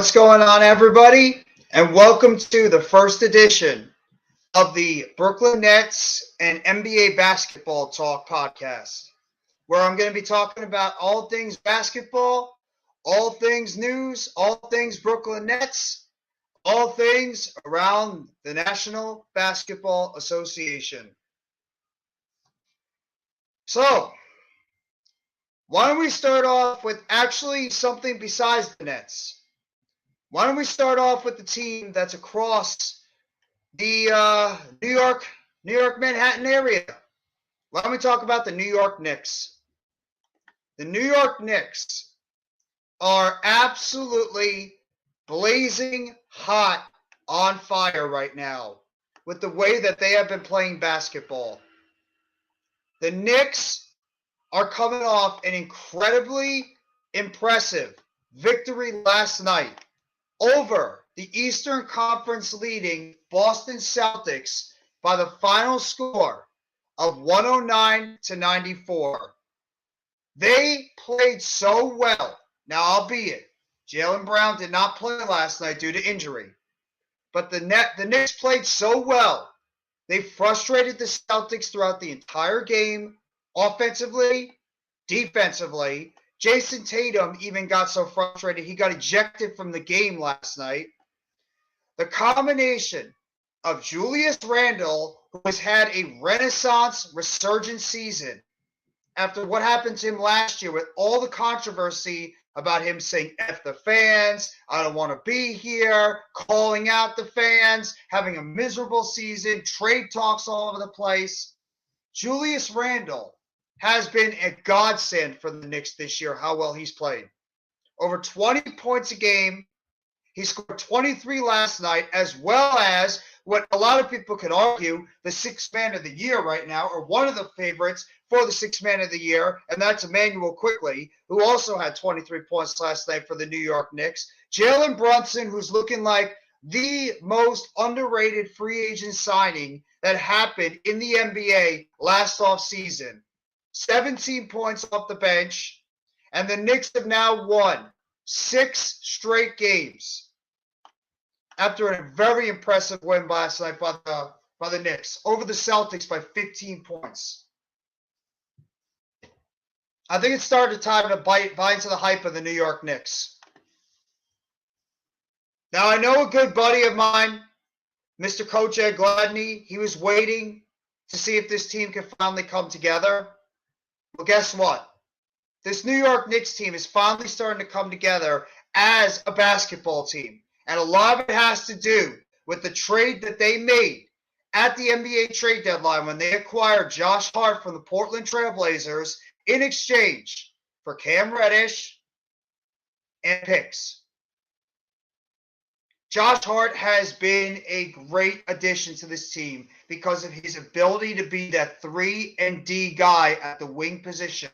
What's going on, everybody? And welcome to the first edition of the Brooklyn Nets and NBA Basketball Talk podcast, where I'm going to be talking about all things basketball, all things news, all things Brooklyn Nets, all things around the National Basketball Association. So, why don't we start off with actually something besides the Nets? Why don't we start off with the team that's across the New York Manhattan area? Why don't we talk about the New York Knicks? The New York Knicks are absolutely blazing hot, on fire right now with the way that they have been playing basketball. The Knicks are coming off an incredibly impressive victory last night over the Eastern Conference leading Boston Celtics by the final score of 109-94. They played so well. Now, albeit, Jaylen Brown did not play last night due to injury. But the Knicks played so well. They frustrated the Celtics throughout the entire game, offensively, defensively. Jason Tatum even got so frustrated he got ejected from the game last night. The combination of Julius Randle, who has had a renaissance resurgent season after what happened to him last year with all the controversy about him saying F the fans, I don't want to be here, calling out the fans, having a miserable season, trade talks all over the place. Julius Randle has been a godsend for the Knicks this year, how well he's played. Over 20 points a game. He scored 23 last night, as well as what a lot of people can argue the sixth man of the year right now, or one of the favorites for the sixth man of the year, and that's Emmanuel Quickley, who also had 23 points last night for the New York Knicks. Jalen Brunson, who's looking like the most underrated free agent signing that happened in the NBA last offseason. 17 points off the bench, and the Knicks have now won 6 straight games after a very impressive win last night by the Knicks over the Celtics by 15 points. I think it's started time to buy into the hype of the New York Knicks. Now, I know a good buddy of mine, Mr. Coach Ed Gladney, he was waiting to see if this team could finally come together. Well, guess what? This New York Knicks team is finally starting to come together as a basketball team. And a lot of it has to do with the trade that they made at the NBA trade deadline when they acquired Josh Hart from the Portland Trail Blazers in exchange for Cam Reddish and picks. Josh Hart has been a great addition to this team because of his ability to be that 3-and-D guy at the wing position.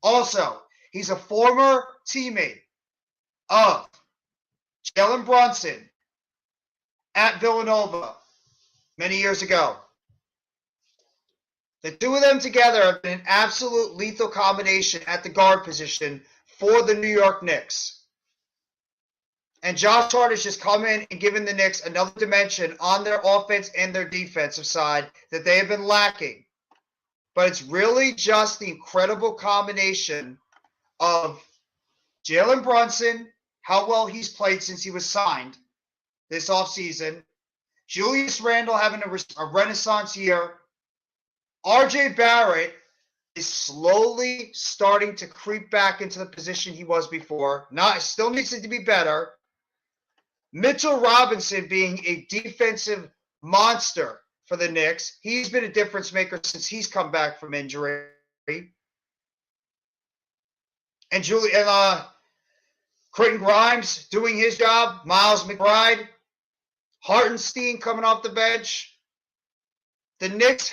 Also, he's a former teammate of Jalen Brunson at Villanova many years ago. The two of them together have been an absolute lethal combination at the guard position for the New York Knicks. And Josh Hart has just come in and given the Knicks another dimension on their offense and their defensive side that they have been lacking. But it's really just the incredible combination of Jalen Brunson, how well he's played since he was signed this offseason, Julius Randle having a renaissance year, RJ Barrett is slowly starting to creep back into the position he was before. Still needs to be better. Mitchell Robinson being a defensive monster for the Knicks. He's been a difference maker since he's come back from injury. And Quentin Grimes doing his job. Miles McBride. Hartenstein coming off the bench. The Knicks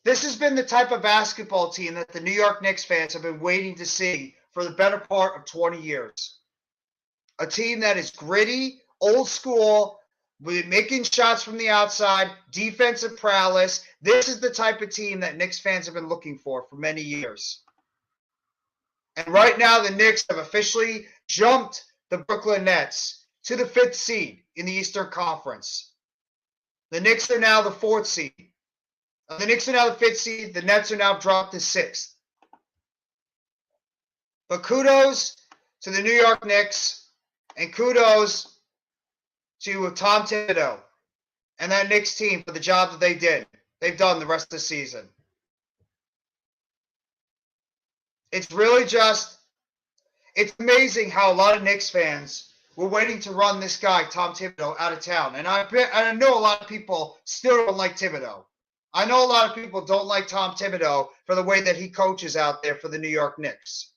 this has been the type of basketball team that the New York Knicks fans have been waiting to see for the better part of 20 years. A team that is gritty, old school, with making shots from the outside, defensive prowess. This is the type of team that Knicks fans have been looking for many years. And right now, the Knicks have officially jumped the Brooklyn Nets to the 5th seed in the Eastern Conference. The Knicks are now the 4th seed. The Knicks are now the 5th seed. The Nets are now dropped to 6th. But kudos to the New York Knicks, and kudos to Tom Thibodeau and that Knicks team for the job that they've done the rest of the season. It's really it's amazing how a lot of Knicks fans were waiting to run this guy, Tom Thibodeau, out of town. And I know a lot of people still don't like Thibodeau. I know a lot of people don't like Tom Thibodeau for the way that he coaches out there for the New York Knicks.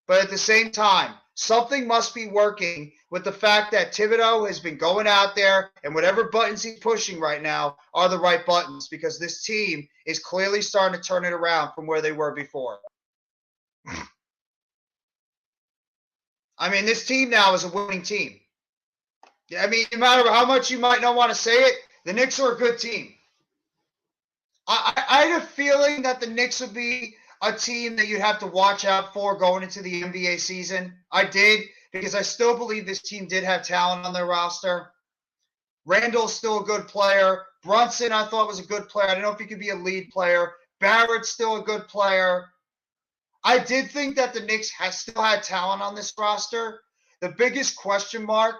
But at the same time, something must be working with the fact that Thibodeau has been going out there and whatever buttons he's pushing right now are the right buttons, because this team is clearly starting to turn it around from where they were before. I mean, this team now is a winning team. I mean, no matter how much you might not want to say it, the Knicks are a good team. I had a feeling that the Knicks would be a team that you'd have to watch out for going into the NBA season. I did, because I still believe this team did have talent on their roster. Randall's still a good player. Brunson, I thought, was a good player. I don't know if he could be a lead player. Barrett's still a good player. I did think that the Knicks still had talent on this roster. The biggest question mark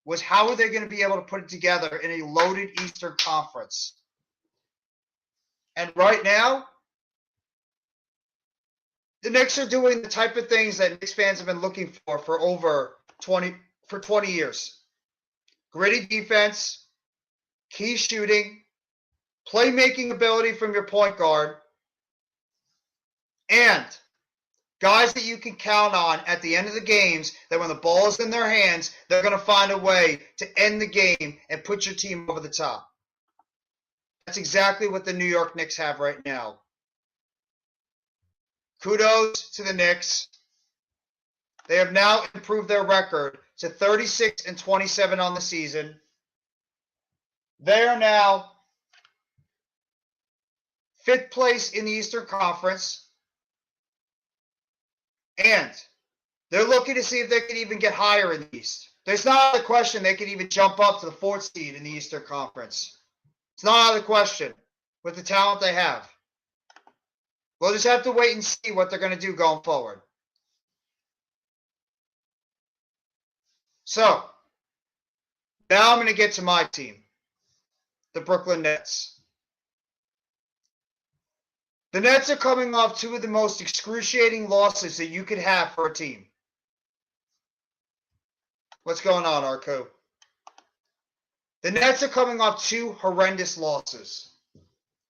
was how are they going to be able to put it together in a loaded Eastern Conference? And right now, the Knicks are doing the type of things that Knicks fans have been looking for over 20 years. Gritty defense, key shooting, playmaking ability from your point guard, and guys that you can count on at the end of the games that when the ball is in their hands, they're going to find a way to end the game and put your team over the top. That's exactly what the New York Knicks have right now. Kudos to the Knicks. They have now improved their record to 36-27 on the season. They are now 5th place in the Eastern Conference. And they're looking to see if they can even get higher in the East. There's not out of the question they could even jump up to the 4th seed in the Eastern Conference. It's not out of the question with the talent they have. We'll just have to wait and see what they're going to do going forward. So, now I'm going to get to my team, the Brooklyn Nets. The Nets are coming off 2 of the most excruciating losses that you could have for a team. What's going on, Arco? The Nets are coming off 2 horrendous losses.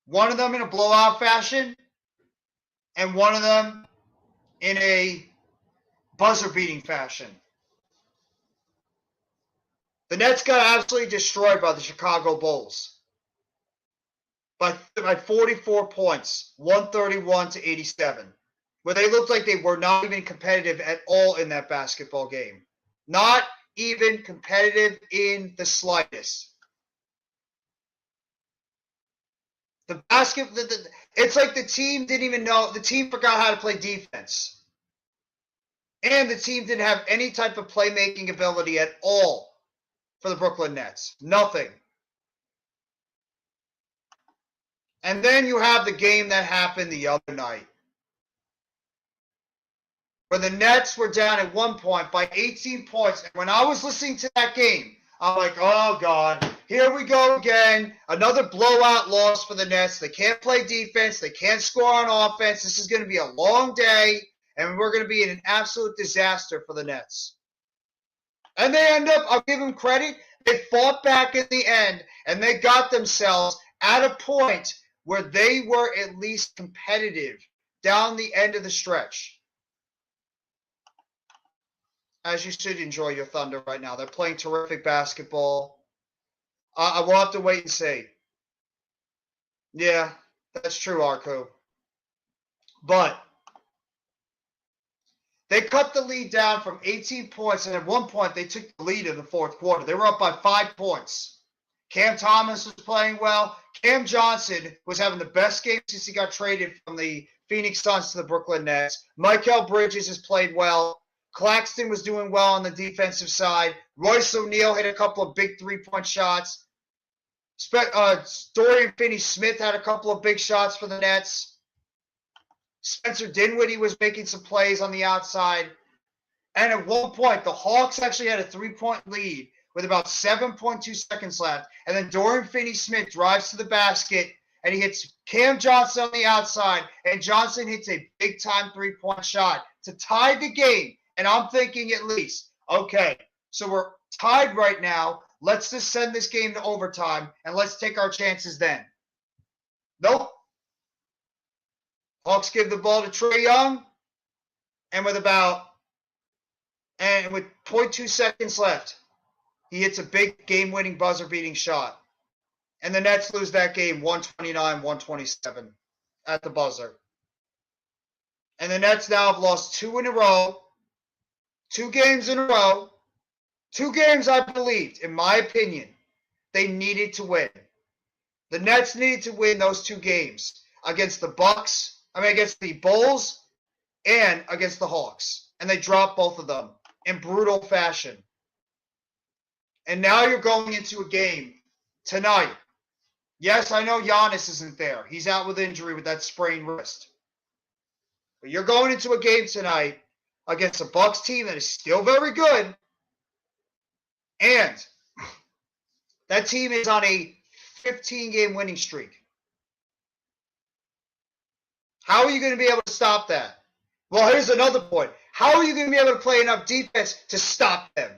One of them in a blowout fashion, and one of them in a buzzer-beating fashion. The Nets got absolutely destroyed by the Chicago Bulls by 44 points, 131-87, where they looked like they were not even competitive at all in that basketball game. Not even competitive in the slightest. It's like the team didn't even know. The team forgot how to play defense. And the team didn't have any type of playmaking ability at all for the Brooklyn Nets. Nothing. And then you have the game that happened the other night, where the Nets were down at one point by 18 points. And when I was listening to that game, I'm like, oh, God, here we go again. Another blowout loss for the Nets. They can't play defense. They can't score on offense. This is going to be a long day, and we're going to be in an absolute disaster for the Nets. And they end up, I'll give them credit, they fought back in the end, and they got themselves at a point where they were at least competitive down the end of the stretch. As you should enjoy your Thunder right now. They're playing terrific basketball. I will have to wait and see. Yeah, that's true, Arco. But they cut the lead down from 18 points, and at one point they took the lead in the 4th quarter. They were up by 5 points. Cam Thomas was playing well. Cam Johnson was having the best game since he got traded from the Phoenix Suns to the Brooklyn Nets. Mikal Bridges has played well. Claxton was doing well on the defensive side. Royce O'Neal hit a couple of big three-point shots. Dorian Finney-Smith had a couple of big shots for the Nets. Spencer Dinwiddie was making some plays on the outside. And at one point, the Hawks actually had a three-point lead with about 7.2 seconds left. And then Dorian Finney-Smith drives to the basket, and he hits Cam Johnson on the outside. And Johnson hits a big-time three-point shot to tie the game. And I'm thinking at least, okay, so we're tied right now. Let's just send this game to overtime, and let's take our chances then. Nope. Hawks give the ball to Trae Young, and with 0.2 seconds left, he hits a big game-winning buzzer-beating shot. And the Nets lose that game 129-127 at the buzzer. And the Nets now have lost 2 in a row. 2 games in a row. 2 games I believed, in my opinion, they needed to win. The Nets needed to win those 2 games against the Bulls and against the Hawks. And they dropped both of them in brutal fashion. And now you're going into a game tonight. Yes, I know Giannis isn't there. He's out with injury with that sprained wrist. But you're going into a game tonight against a Bucks team that is still very good. And that team is on a 15-game winning streak. How are you going to be able to stop that? Well, here's another point. How are you going to be able to play enough defense to stop them?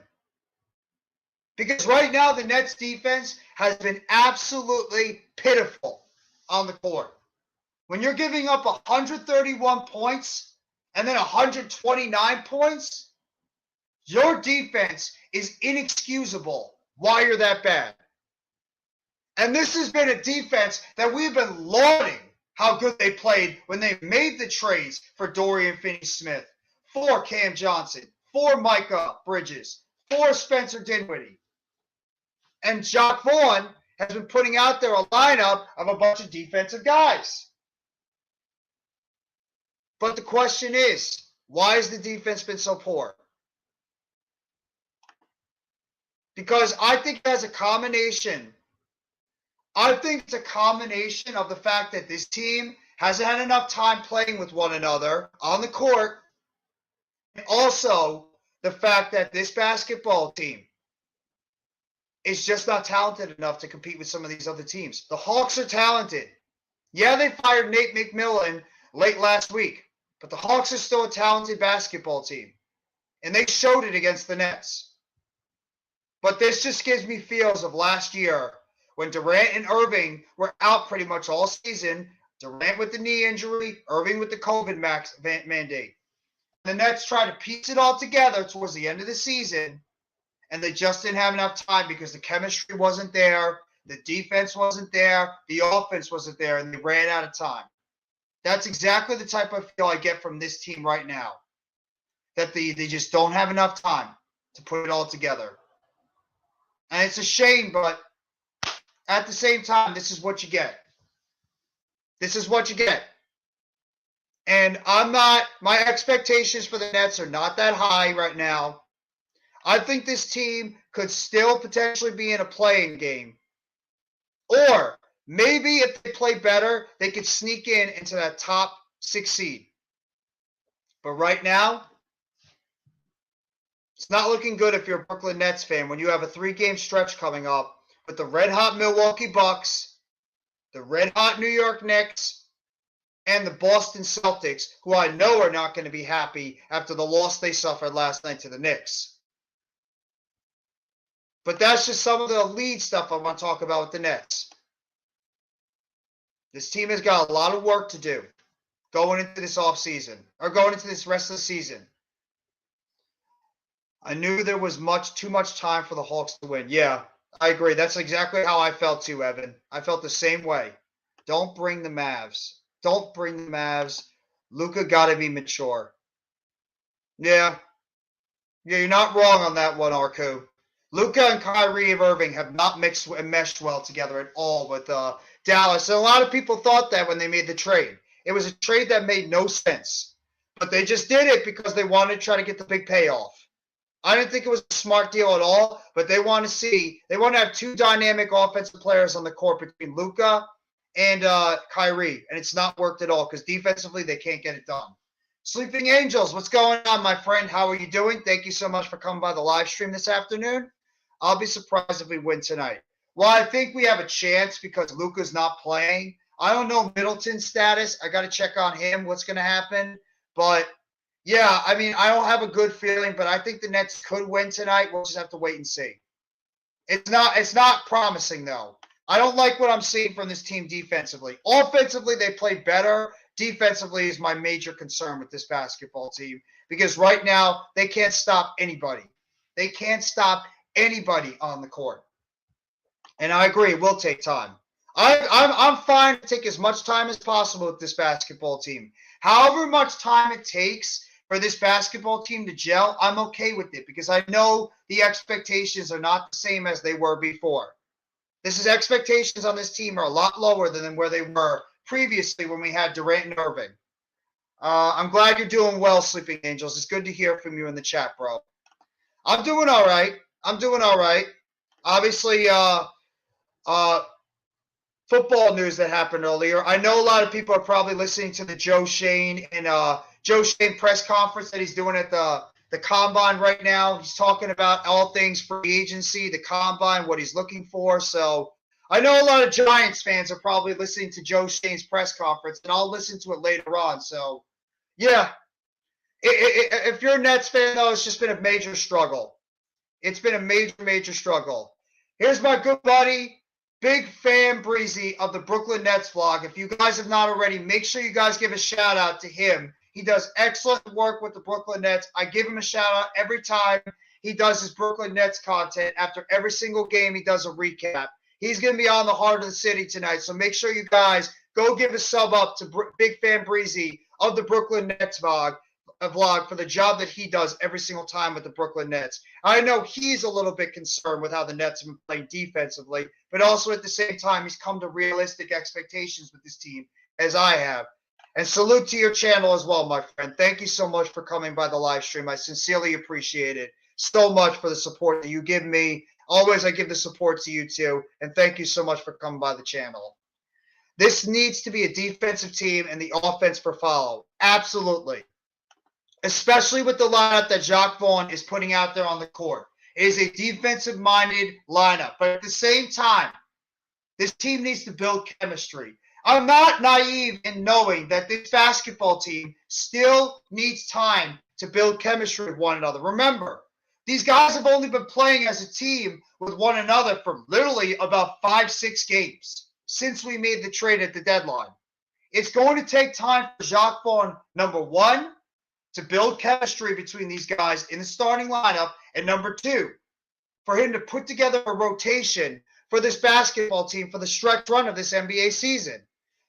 Because right now, the Nets defense has been absolutely pitiful on the court. When you're giving up 131 points and then 129 points, your defense is inexcusable why you're that bad. And this has been a defense that we've been lauding how good they played when they made the trades for Dorian Finney-Smith, for Cam Johnson, for Mikal Bridges, for Spencer Dinwiddie. And Jacque Vaughn has been putting out there a lineup of a bunch of defensive guys. But the question is, why has the defense been so poor? Because I think it has a combination. I think it's a combination of the fact that this team hasn't had enough time playing with one another on the court, and also the fact that this basketball team is just not talented enough to compete with some of these other teams. The Hawks are talented. Yeah, they fired Nate McMillan late last week, but the Hawks are still a talented basketball team, and they showed it against the Nets. But this just gives me feels of last year when Durant and Irving were out pretty much all season. Durant with the knee injury, Irving with the COVID mandate. The Nets tried to piece it all together towards the end of the season, and they just didn't have enough time because the chemistry wasn't there, the defense wasn't there, the offense wasn't there, and they ran out of time. That's exactly the type of feel I get from this team right now, that they just don't have enough time to put it all together. And it's a shame, but at the same time, this is what you get. This is what you get. And my expectations for the Nets are not that high right now. I think this team could still potentially be in a playing game. Or maybe if they play better, they could sneak into that top 6 seed. But right now, it's not looking good if you're a Brooklyn Nets fan when you have a 3-game stretch coming up with the red-hot Milwaukee Bucks, the red-hot New York Knicks, and the Boston Celtics, who I know are not going to be happy after the loss they suffered last night to the Knicks. But that's just some of the lead stuff I want to talk about with the Nets. This team has got a lot of work to do going into this offseason, or going into this rest of the season. I knew there was too much time for the Hawks to win. Yeah, I agree. That's exactly how I felt too, Evan. I felt the same way. Don't bring the Mavs. Don't bring the Mavs. Luka got to be mature. Yeah, you're not wrong on that one, Arku. Luka and Kyrie Irving have not meshed well together at all with Dallas. And a lot of people thought that when they made the trade. It was a trade that made no sense. But they just did it because they wanted to try to get the big payoff. I didn't think it was a smart deal at all, but they want to have two dynamic offensive players on the court between Luka and Kyrie, and it's not worked at all because defensively they can't get it done. Sleeping Angels, what's going on, my friend? How are you doing? Thank you so much for coming by the live stream this afternoon. I'll be surprised if we win tonight. Well, I think we have a chance because Luka's not playing. I don't know Middleton's status. I got to check on him, what's going to happen. But yeah, I mean, I don't have a good feeling, but I think the Nets could win tonight. We'll just have to wait and see. It's not promising, though. I don't like what I'm seeing from this team defensively. Offensively, they play better. Defensively is my major concern with this basketball team because right now they can't stop anybody. They can't stop anybody on the court. And I agree, it will take time. I'm fine to take as much time as possible with this basketball team. However much time it takes for this basketball team to gel, I'm okay with it because I know the expectations are not the same as they were before. Expectations on this team are a lot lower than where they were previously when we had Durant and Irving. I'm glad you're doing well, Sleeping Angels. It's good to hear from you in the chat, bro. I'm doing all right. Obviously, football news that happened earlier. I know a lot of people are probably listening to the Joe Schoen press conference that he's doing at the Combine right now. He's talking about all things free agency, the Combine, what he's looking for. So I know a lot of Giants fans are probably listening to Joe Schoen's press conference, and I'll listen to it later on. So, yeah, if you're a Nets fan, though, it's just been a major struggle. It's been a major struggle. Here's my good buddy, Big Fan Breezy of the Brooklyn Nets vlog. If you guys have not already, make sure you guys give a shout out to him. He does excellent work with the Brooklyn Nets. I give him a shout out every time he does his Brooklyn Nets content. After every single game, he does a recap. He's going to be on the Heart of the City tonight, so make sure you guys go give a sub up to Big Fan Breezy of the Brooklyn Nets vlog for the job that he does every single time with the Brooklyn Nets. I know he's a little bit concerned with how the Nets have been playing defensively, but also at the same time, he's come to realistic expectations with this team, as I have. And salute to your channel as well, my friend. Thank you so much for coming by the live stream. I sincerely appreciate it so much for the support that you give me. Always, I give the support to you too. And thank you so much for coming by the channel. This needs to be a defensive team and the offense for follow. Absolutely. Especially with the lineup that Jacque Vaughn is putting out there on the court. It is a defensive-minded lineup. But at the same time, this team needs to build chemistry. I'm not naive in knowing that this basketball team still needs time to build chemistry with one another. Remember, these guys have only been playing as a team with one another for literally about 5-6 games since we made the trade at the deadline. It's going to take time for Jacque Vaughn, number one, to build chemistry between these guys in the starting lineup, and number two, for him to put together a rotation for this basketball team for the stretch run of this NBA season.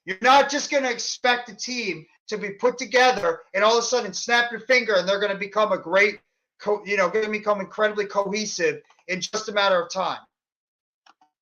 You're not just going to expect a team to be put together and all of a sudden snap your finger and they're going to become going to become incredibly cohesive in just a matter of time.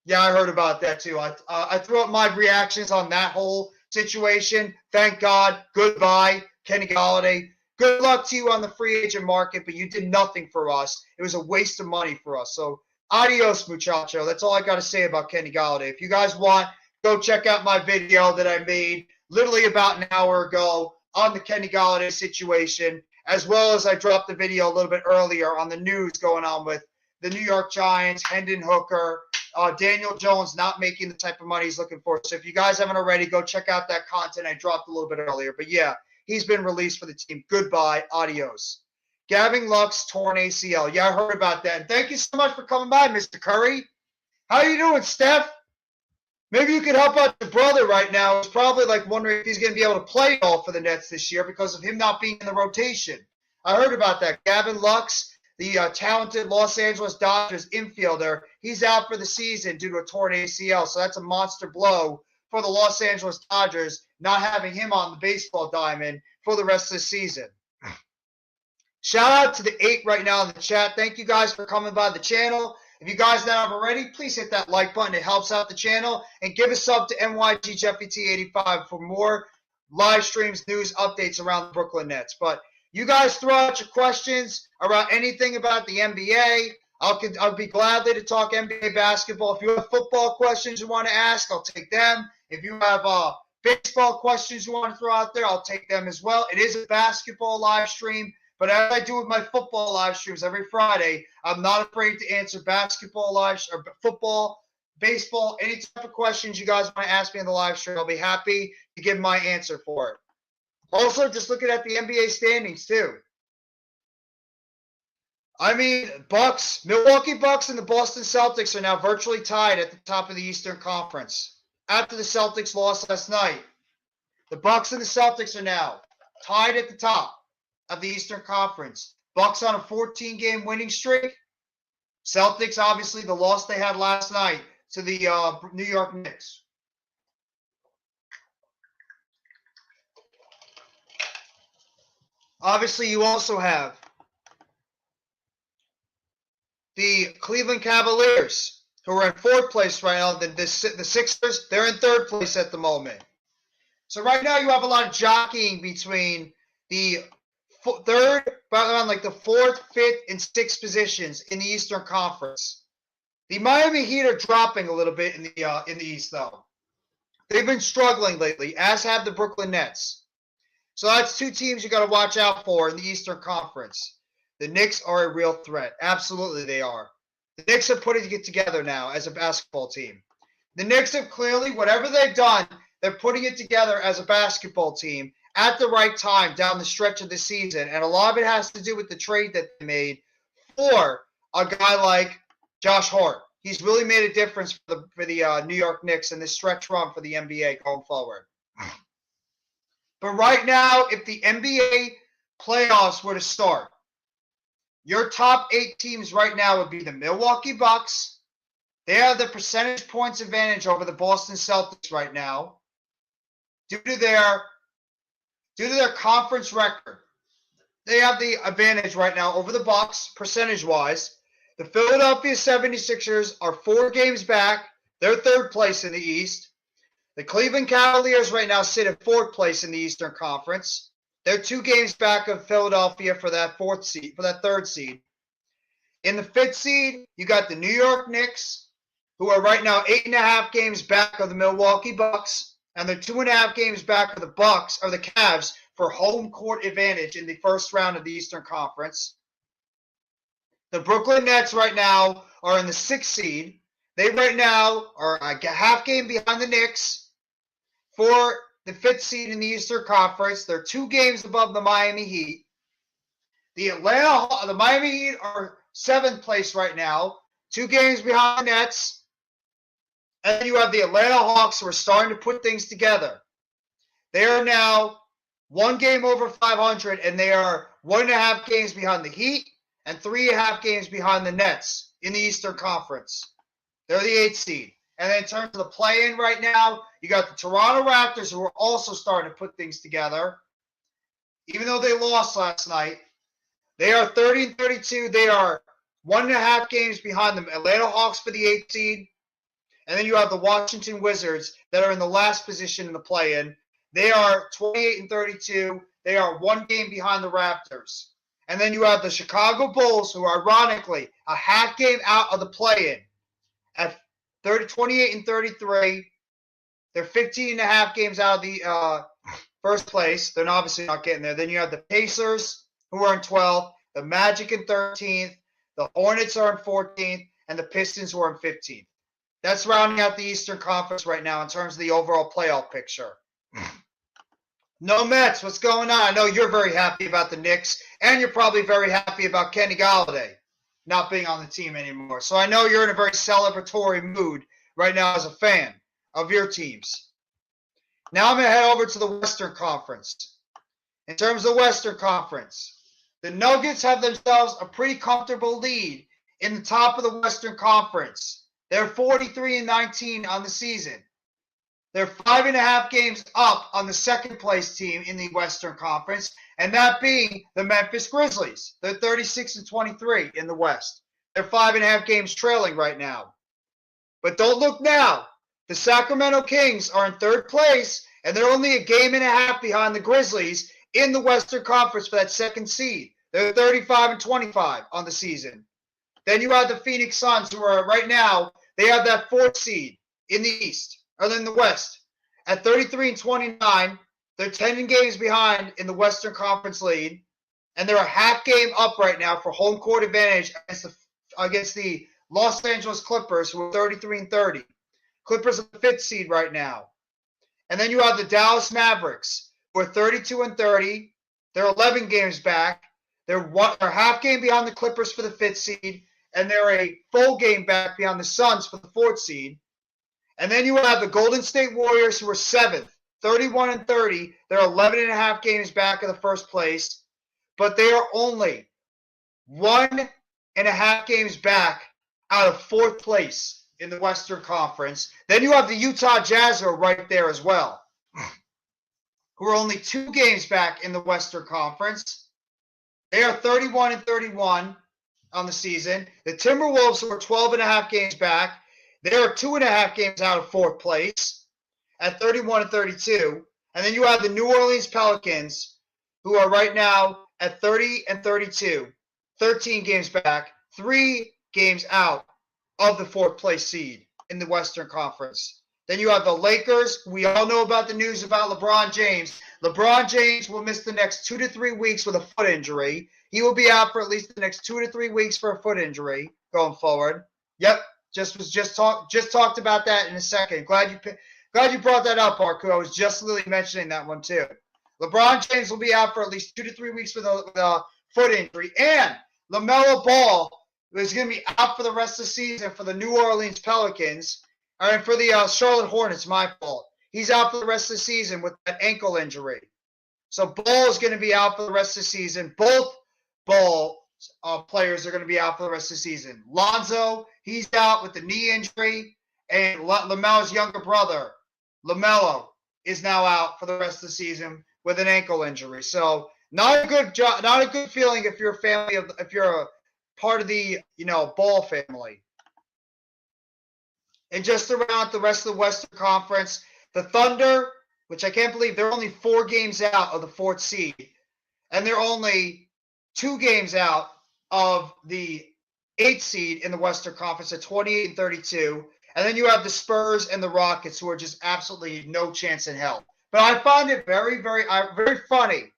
Yeah, I heard about that too. I threw up my reactions on that whole situation. Thank God. Goodbye, Kenny Golladay. Good luck to you on the free agent market, but you did nothing for us. It was a waste of money for us. So adios, muchacho. That's all I got to say about Kenny Golladay. If you guys want, go check out my video that I made literally about an hour ago on the Kenny Golladay situation, as well as I dropped the video a little bit earlier on the news going on with the New York Giants, Hendon Hooker, Daniel Jones not making the type of money he's looking for. So if you guys haven't already, go check out that content I dropped a little bit earlier. But yeah, he's been released for the team. Goodbye. Adios. Gavin Lux, torn ACL. Yeah, I heard about that. And thank you so much for coming by, Mr. Curry. How you doing, Steph? Maybe you could help out your brother right now. He's probably wondering if he's going to be able to play all for the Nets this year because of him not being in the rotation. I heard about that. Gavin Lux, the talented Los Angeles Dodgers infielder, he's out for the season due to a torn ACL. So that's a monster blow for the Los Angeles Dodgers, not having him on the baseball diamond for the rest of the season. Shout out to the 8 right now in the chat. Thank you guys for coming by the channel. If you guys not have already, please hit that like button. It helps out the channel. And give a sub to NYGJeffyT85 for more live streams, news, updates around the Brooklyn Nets. But you guys throw out your questions around anything about the NBA. I'll be gladly to talk NBA basketball. If you have football questions you want to ask, I'll take them. If you have baseball questions you want to throw out there, I'll take them as well. It is a basketball live stream, but as I do with my football live streams every Friday, I'm not afraid to answer basketball or football, baseball, any type of questions you guys want to ask me in the live stream. I'll be happy to give my answer for it. Also, just looking at the NBA standings too. I mean, Milwaukee Bucks and the Boston Celtics are now virtually tied at the top of the Eastern Conference. After the Celtics lost last night, the Bucks and the Celtics are now tied at the top of the Eastern Conference. Bucks on a 14-game winning streak. Celtics, obviously, the loss they had last night to the New York Knicks. Obviously, you also have the Cleveland Cavaliers, who are in fourth place right now. The Sixers, they're in third place at the moment. So right now you have a lot of jockeying between the third, around like the fourth, fifth, and sixth positions in the Eastern Conference. The Miami Heat are dropping a little bit in the East, though. They've been struggling lately, as have the Brooklyn Nets. So that's two teams you got to watch out for in the Eastern Conference. The Knicks are a real threat. Absolutely, they are. The Knicks are putting it together now as a basketball team. The Knicks have clearly, whatever they've done, they're putting it together as a basketball team at the right time down the stretch of the season. And a lot of it has to do with the trade that they made for a guy like Josh Hart. He's really made a difference for the New York Knicks in this stretch run for the NBA going forward. But right now, if the NBA playoffs were to start, your top 8 teams right now would be the Milwaukee Bucks. They have the percentage points advantage over the Boston Celtics right now due to their conference record. They have the advantage right now over the Bucks percentage-wise. The Philadelphia 76ers are 4 games back. They're third place in the East. The Cleveland Cavaliers right now sit in fourth place in the Eastern Conference. They're 2 games back of Philadelphia for that third seed. In the 5th seed, you got the New York Knicks, who are right now 8.5 games back of the Milwaukee Bucks, and they're 2.5 games back of the Bucks or the Cavs for home court advantage in the first round of the Eastern Conference. The Brooklyn Nets right now are in the 6th seed. They right now are a half game behind the Knicks for the 5th seed in the Eastern Conference. They're 2 games above the Miami Heat. The Miami Heat are 7th place right now, 2 games behind the Nets. And then you have the Atlanta Hawks, who are starting to put things together. They are now 1 game over 500, and they are 1.5 games behind the Heat and 3.5 games behind the Nets in the Eastern Conference. They're the 8th seed. And then in terms of the play-in right now, you got the Toronto Raptors, who are also starting to put things together. Even though they lost last night, they are 30-32. They are 1.5 games behind the Atlanta Hawks for the 8th seed. And then you have the Washington Wizards that are in the last position in the play-in. They are 28-32. They are 1 game behind the Raptors. And then you have the Chicago Bulls, who are ironically a half game out of the play-in at 28-33. They're 15.5 games out of the first place. They're obviously not getting there. Then you have the Pacers, who are in 12th, the Magic in 13th, the Hornets are in 14th, and the Pistons, who are in 15th. That's rounding out the Eastern Conference right now in terms of the overall playoff picture. No Mets, what's going on? I know you're very happy about the Knicks, and you're probably very happy about Kenny Galladay not being on the team anymore. So I know you're in a very celebratory mood right now as a fan of your teams. Now I'm going to head over to the Western Conference. In terms of the Western Conference, the Nuggets have themselves a pretty comfortable lead in the top of the Western Conference. They're 43-19 on the season. They're 5.5 games up on the second place team in the Western Conference, and that being the Memphis Grizzlies. They're 36-23 in the West. They're 5.5 games trailing right now. But don't look now. The Sacramento Kings are in third place, And they're only a game and a half behind the Grizzlies in the Western Conference for that second seed. They're 35-25 on the season. Then you have the Phoenix Suns, who are right now, they have that fourth seed in the East, or in the West. At 33-29, they're 10 games behind in the Western Conference lead, and they're a half game up right now for home court advantage against the Los Angeles Clippers, who are 33-30. Clippers are the fifth seed right now. And then you have the Dallas Mavericks, who are 32-30. They're 11 games back. They're half game behind the Clippers for the fifth seed, and they're a full game back behind the Suns for the fourth seed. And then you have the Golden State Warriors, who are seventh, 31-30. They're 11 and a half games back in the first place, but they are only 1.5 games back out of fourth place in the Western Conference. Then you have the Utah Jazz, who are right there as well, who are only 2 games back in the Western Conference. They are 31-31 on the season. The Timberwolves, who are 12 and a half games back, they are 2.5 games out of fourth place at 31-32. And then you have the New Orleans Pelicans, who are right now at 30-32, 13 games back, 3 games out of the fourth place seed in the Western Conference. Then you have the Lakers. We all know about the news about LeBron James. LeBron James will miss the next 2 to 3 weeks with a foot injury. He will be out for at least the next 2 to 3 weeks for a foot injury going forward. Yep, just talked about that in a second. Glad you brought that up, Arku. I was just literally mentioning that one too. LeBron James will be out for at least 2 to 3 weeks with a foot injury, and LaMelo Ball is going to be out for the rest of the season for the New Orleans Pelicans. And for the Charlotte Hornets, my fault. He's out for the rest of the season with that ankle injury. So Ball is going to be out for the rest of the season. Both Ball players are going to be out for the rest of the season. Lonzo, he's out with the knee injury. And LaMelo's younger brother, LaMelo, is now out for the rest of the season with an ankle injury. So not a good feeling if you're a part of the Ball family. And just around the rest of the Western Conference, the Thunder, which I can't believe, they're only 4 games out of the fourth seed. And they're only 2 games out of the 8th seed in the Western Conference at 28-32. And then you have the Spurs and the Rockets, who are just absolutely no chance in hell. But I find it very, very, very funny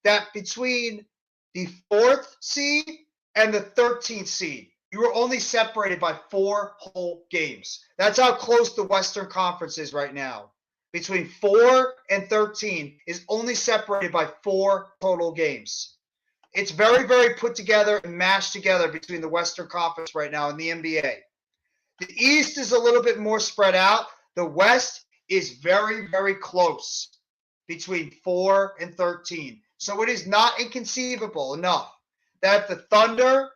that between the 4th seed and the 13th seed, you were only separated by 4 whole games. That's how close the Western Conference is right now. Between 4 and 13 is only separated by 4 total games. It's very, very put together and mashed together between the Western Conference right now and the NBA. The East is a little bit more spread out. The West is very, very close between 4 and 13. So it is not inconceivable enough that the Thunder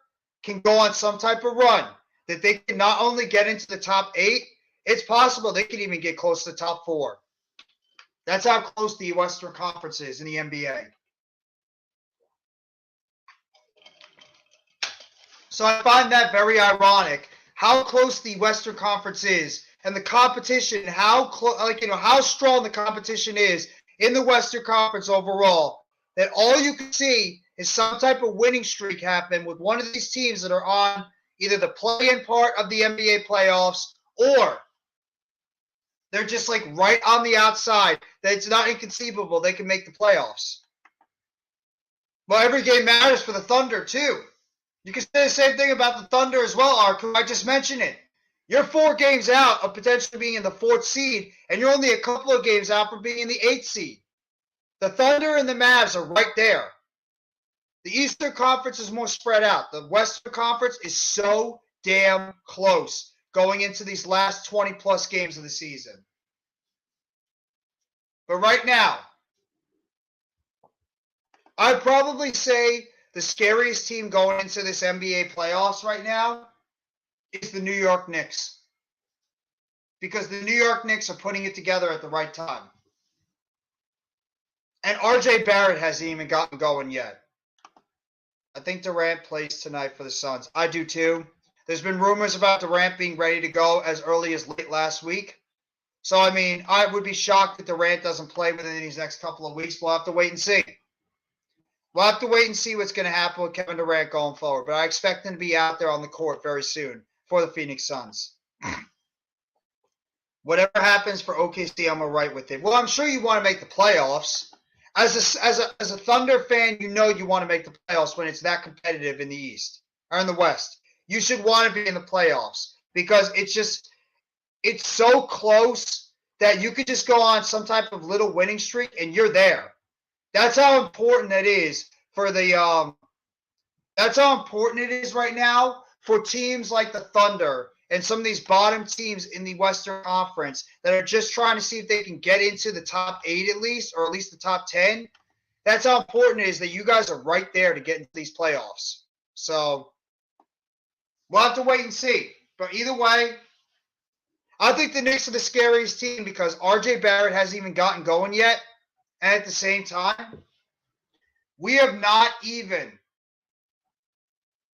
can go on some type of run, that they can not only get into the top 8, it's possible they could even get close to the top 4. That's how close the Western Conference is in the NBA. So I find that very ironic, how close the Western Conference is, and the competition, how strong the competition is in the Western Conference overall, that all you can see is some type of winning streak happen with one of these teams that are on either the play-in part of the NBA playoffs, or they're just like right on the outside, that it's not inconceivable they can make the playoffs. Well, every game matters for the Thunder too. You can say the same thing about the Thunder as well, Arku. I just mentioned it. You're 4 games out of potentially being in the 4th seed, and you're only a couple of games out from being in the 8th seed. The Thunder and the Mavs are right there. The Eastern Conference is more spread out. The Western Conference is so damn close going into these last 20-plus games of the season. But right now, I'd probably say the scariest team going into this NBA playoffs right now is the New York Knicks. Because the New York Knicks are putting it together at the right time. And R.J. Barrett hasn't even gotten going yet. I think Durant plays tonight for the Suns. I do too. There's been rumors about Durant being ready to go as early as late last week. So, I mean, I would be shocked if Durant doesn't play within these next couple of weeks. We'll have to wait and see. We'll have to wait and see what's going to happen with Kevin Durant going forward. But I expect him to be out there on the court very soon for the Phoenix Suns. Whatever happens for OKC, I'm all right with it. Well, I'm sure you want to make the playoffs. As a Thunder fan, you know you want to make the playoffs when it's that competitive in the East or in the West. You should want to be in the playoffs because it's so close that you could just go on some type of little winning streak and you're there. That's how important that is for the that's how important it is right now for teams like the Thunder and some of these bottom teams in the Western Conference that are just trying to see if they can get into the top 8 at least, or at least the top 10. That's how important it is that you guys are right there to get into these playoffs. So we'll have to wait and see. But either way, I think the Knicks are the scariest team because RJ Barrett hasn't even gotten going yet. And at the same time, we have not even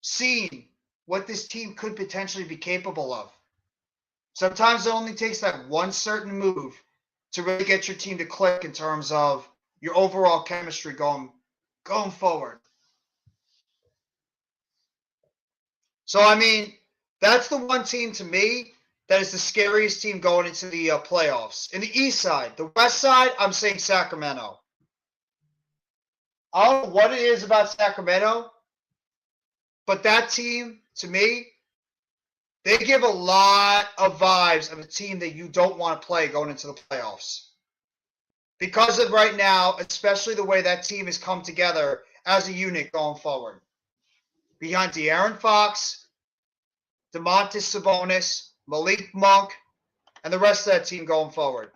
seen what this team could potentially be capable of. Sometimes it only takes that one certain move to really get your team to click in terms of your overall chemistry going forward. So, I mean, that's the one team to me that is the scariest team going into the playoffs. In the East side, the West side, I'm saying Sacramento. I don't know what it is about Sacramento, but that team, to me, they give a lot of vibes of a team that you don't want to play going into the playoffs. Because of right now, especially the way that team has come together as a unit going forward. Behind De'Aaron Fox, Domantas Sabonis, Malik Monk, and the rest of that team going forward.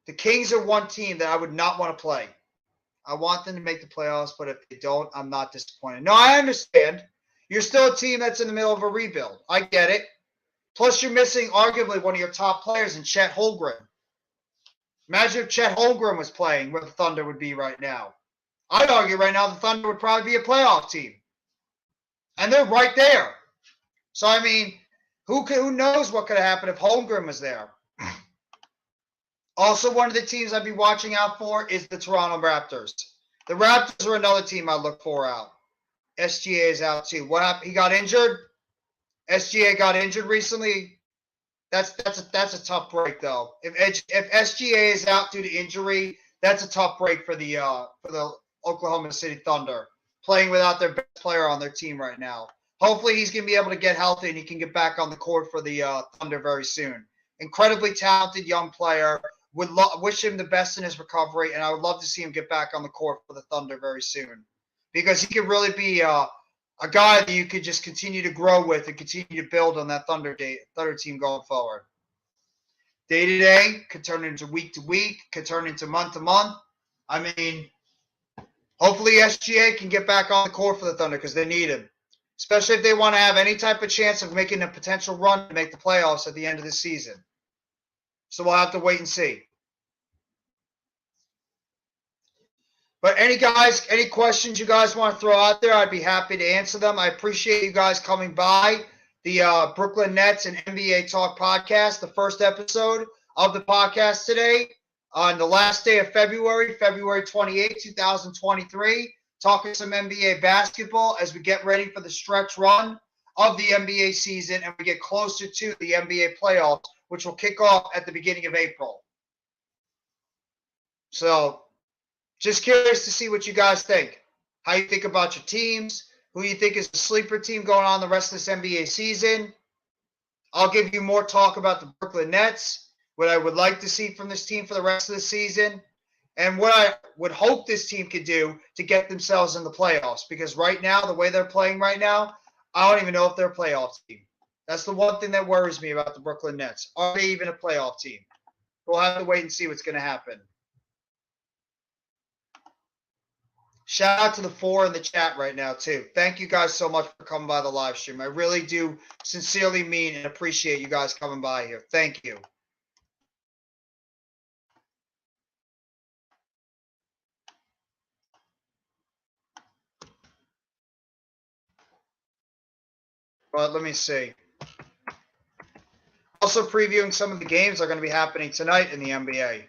The Kings are one team that I would not want to play. I want them to make the playoffs, but if they don't, I'm not disappointed. No, I understand. You're still a team that's in the middle of a rebuild. I get it. Plus, you're missing arguably one of your top players in Chet Holmgren. Imagine if Chet Holmgren was playing where the Thunder would be right now. I'd argue right now the Thunder would probably be a playoff team. And they're right there. So, I mean, who knows what could have happened if Holmgren was there. Also, one of the teams I'd be watching out for is the Toronto Raptors. The Raptors are another team I look for out. SGA is out too. What happened? He got injured? SGA got injured recently. That's a tough break though. If SGA is out due to injury, that's a tough break for the Oklahoma City Thunder, playing without their best player on their team right now. Hopefully he's going to be able to get healthy and he can get back on the court for the Thunder very soon. Incredibly talented young player. Would wish him the best in his recovery, and I would love to see him get back on the court for the Thunder very soon, because he could really be a guy that you could just continue to grow with and continue to build on that Thunder team going forward. Day to day could turn into week to week, could turn into month to month. I mean, hopefully SGA can get back on the court for the Thunder because they need him, especially if they want to have any type of chance of making a potential run to make the playoffs at the end of the season. So we'll have to wait and see. But any questions you guys want to throw out there, I'd be happy to answer them. I appreciate you guys coming by the Brooklyn Nets and NBA Talk podcast, the first episode of the podcast today on the last day of February 28, 2023, talking some NBA basketball as we get ready for the stretch run of the NBA season and we get closer to the NBA playoffs, which will kick off at the beginning of April. So, just curious to see what you guys think. How you think about your teams, who you think is the sleeper team going on the rest of this NBA season. I'll give you more talk about the Brooklyn Nets, what I would like to see from this team for the rest of the season, and what I would hope this team could do to get themselves in the playoffs. Because right now, the way they're playing right now, I don't even know if they're a playoff team. That's the one thing that worries me about the Brooklyn Nets. Are they even a playoff team? We'll have to wait and see what's going to happen. Shout out to the 4 in the chat right now, too. Thank you guys so much for coming by the live stream. I really do sincerely mean and appreciate you guys coming by here. Thank you. But let me see. Also previewing some of the games that are going to be happening tonight in the NBA.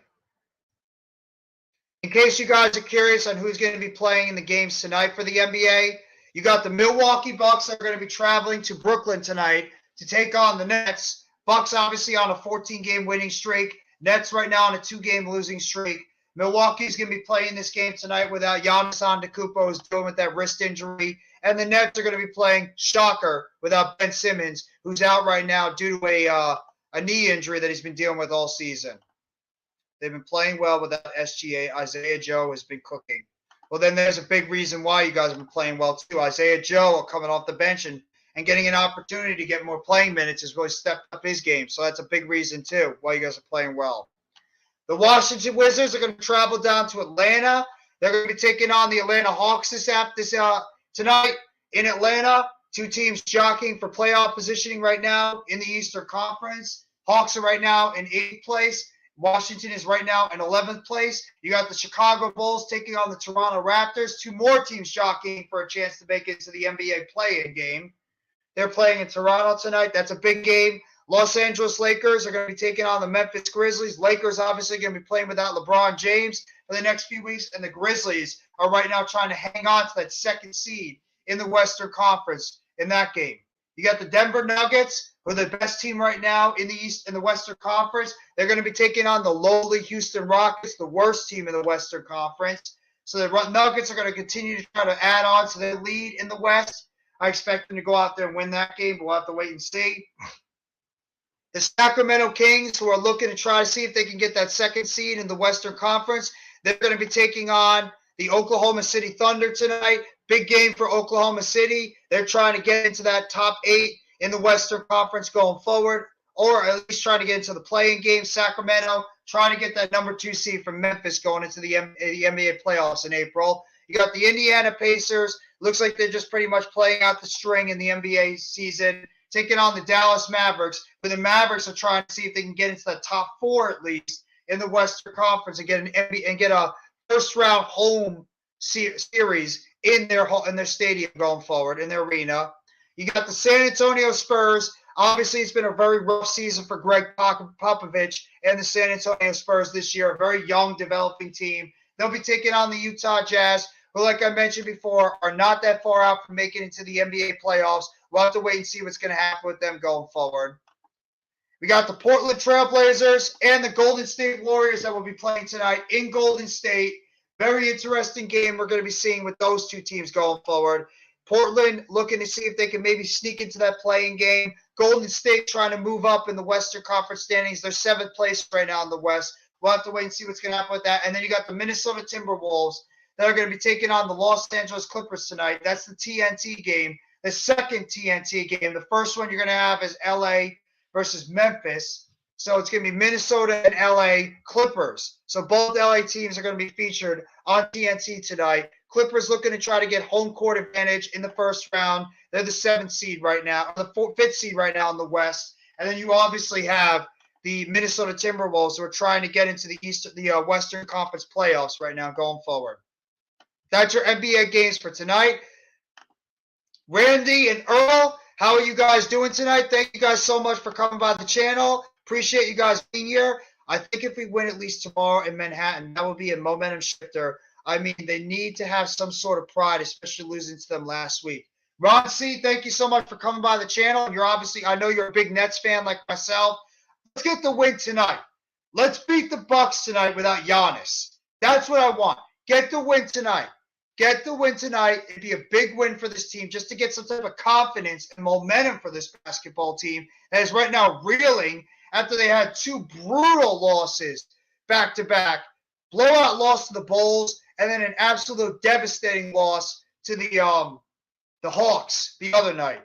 In case you guys are curious on who's going to be playing in the games tonight for the NBA, you got the Milwaukee Bucks that are going to be traveling to Brooklyn tonight to take on the Nets. Bucks obviously on a 14-game winning streak. Nets right now on a 2-game losing streak. Milwaukee's going to be playing this game tonight without Giannis Antetokounmpo, who's dealing with that wrist injury. And the Nets are going to be playing, shocker, without Ben Simmons, who's out right now due to a knee injury that he's been dealing with all season. They've been playing well without SGA. Isaiah Joe has been cooking. Well, then there's a big reason why you guys have been playing well, too. Isaiah Joe coming off the bench and getting an opportunity to get more playing minutes has really stepped up his game. So that's a big reason, too, why you guys are playing well. The Washington Wizards are going to travel down to Atlanta. They're going to be taking on the Atlanta Hawks tonight in Atlanta. Two teams jockeying for playoff positioning right now in the Eastern Conference. Hawks are right now in 8th place. Washington is right now in 11th place. You got the Chicago Bulls taking on the Toronto Raptors. Two more teams jockeying for a chance to make it to the NBA play-in game. They're playing in Toronto tonight. That's a big game. Los Angeles Lakers are going to be taking on the Memphis Grizzlies. Lakers obviously going to be playing without LeBron James for the next few weeks. And the Grizzlies are right now trying to hang on to that second seed in the Western Conference in that game. You got the Denver Nuggets, who are the best team right now in the East in the Western Conference. They're going to be taking on the lowly Houston Rockets, the worst team in the Western Conference. So the Nuggets are going to continue to try to add on to their lead in the West. I expect them to go out there and win that game, but we'll have to wait and see. The Sacramento Kings, who are looking to try to see if they can get that second seed in the Western Conference, they're going to be taking on the Oklahoma City Thunder tonight. Big game for Oklahoma City. They're trying to get into that top 8 in the Western Conference going forward, or at least trying to get into the play-in game. Sacramento trying to get that number 2 seed from Memphis going into the NBA playoffs in April. You got the Indiana Pacers. Looks like they're just pretty much playing out the string in the NBA season, taking on the Dallas Mavericks, where the Mavericks are trying to see if they can get into the top 4 at least in the Western Conference and get a first-round home series in their stadium going forward, in their arena. You got the San Antonio Spurs. Obviously, it's been a very rough season for Greg Popovich and the San Antonio Spurs this year, a very young, developing team. They'll be taking on the Utah Jazz, who, like I mentioned before, are not that far out from making it into the NBA playoffs. We'll have to wait and see what's going to happen with them going forward. We got the Portland Trailblazers and the Golden State Warriors that will be playing tonight in Golden State. Very interesting game we're going to be seeing with those two teams going forward. Portland looking to see if they can maybe sneak into that playing game. Golden State trying to move up in the Western Conference standings. They're 7th place right now in the West. We'll have to wait and see what's going to happen with that. And then you got the Minnesota Timberwolves that are going to be taking on the Los Angeles Clippers tonight. That's the TNT game, the second TNT game. The first one you're going to have is LA versus Memphis. So it's going to be Minnesota and LA Clippers. So both LA teams are going to be featured on TNT tonight. Clippers looking to try to get home court advantage in the first round. They're the 7th seed right now, the 5th seed right now in the West. And then you obviously have the Minnesota Timberwolves who are trying to get into the Western Conference playoffs right now going forward. That's your NBA games for tonight. Randy and Earl, how are you guys doing tonight? Thank you guys so much for coming by the channel. Appreciate you guys being here. I think if we win at least tomorrow in Manhattan, that will be a momentum shifter. I mean, they need to have some sort of pride, especially losing to them last week. Ron C., thank you so much for coming by the channel. I know you're a big Nets fan like myself. Let's get the win tonight. Let's beat the Bucks tonight without Giannis. That's what I want. Get the win tonight. Get the win tonight. It'd be a big win for this team just to get some type of confidence and momentum for this basketball team that is right now reeling after they had 2 brutal losses back-to-back. Blowout loss to the Bulls, and then an absolute devastating loss to the Hawks the other night.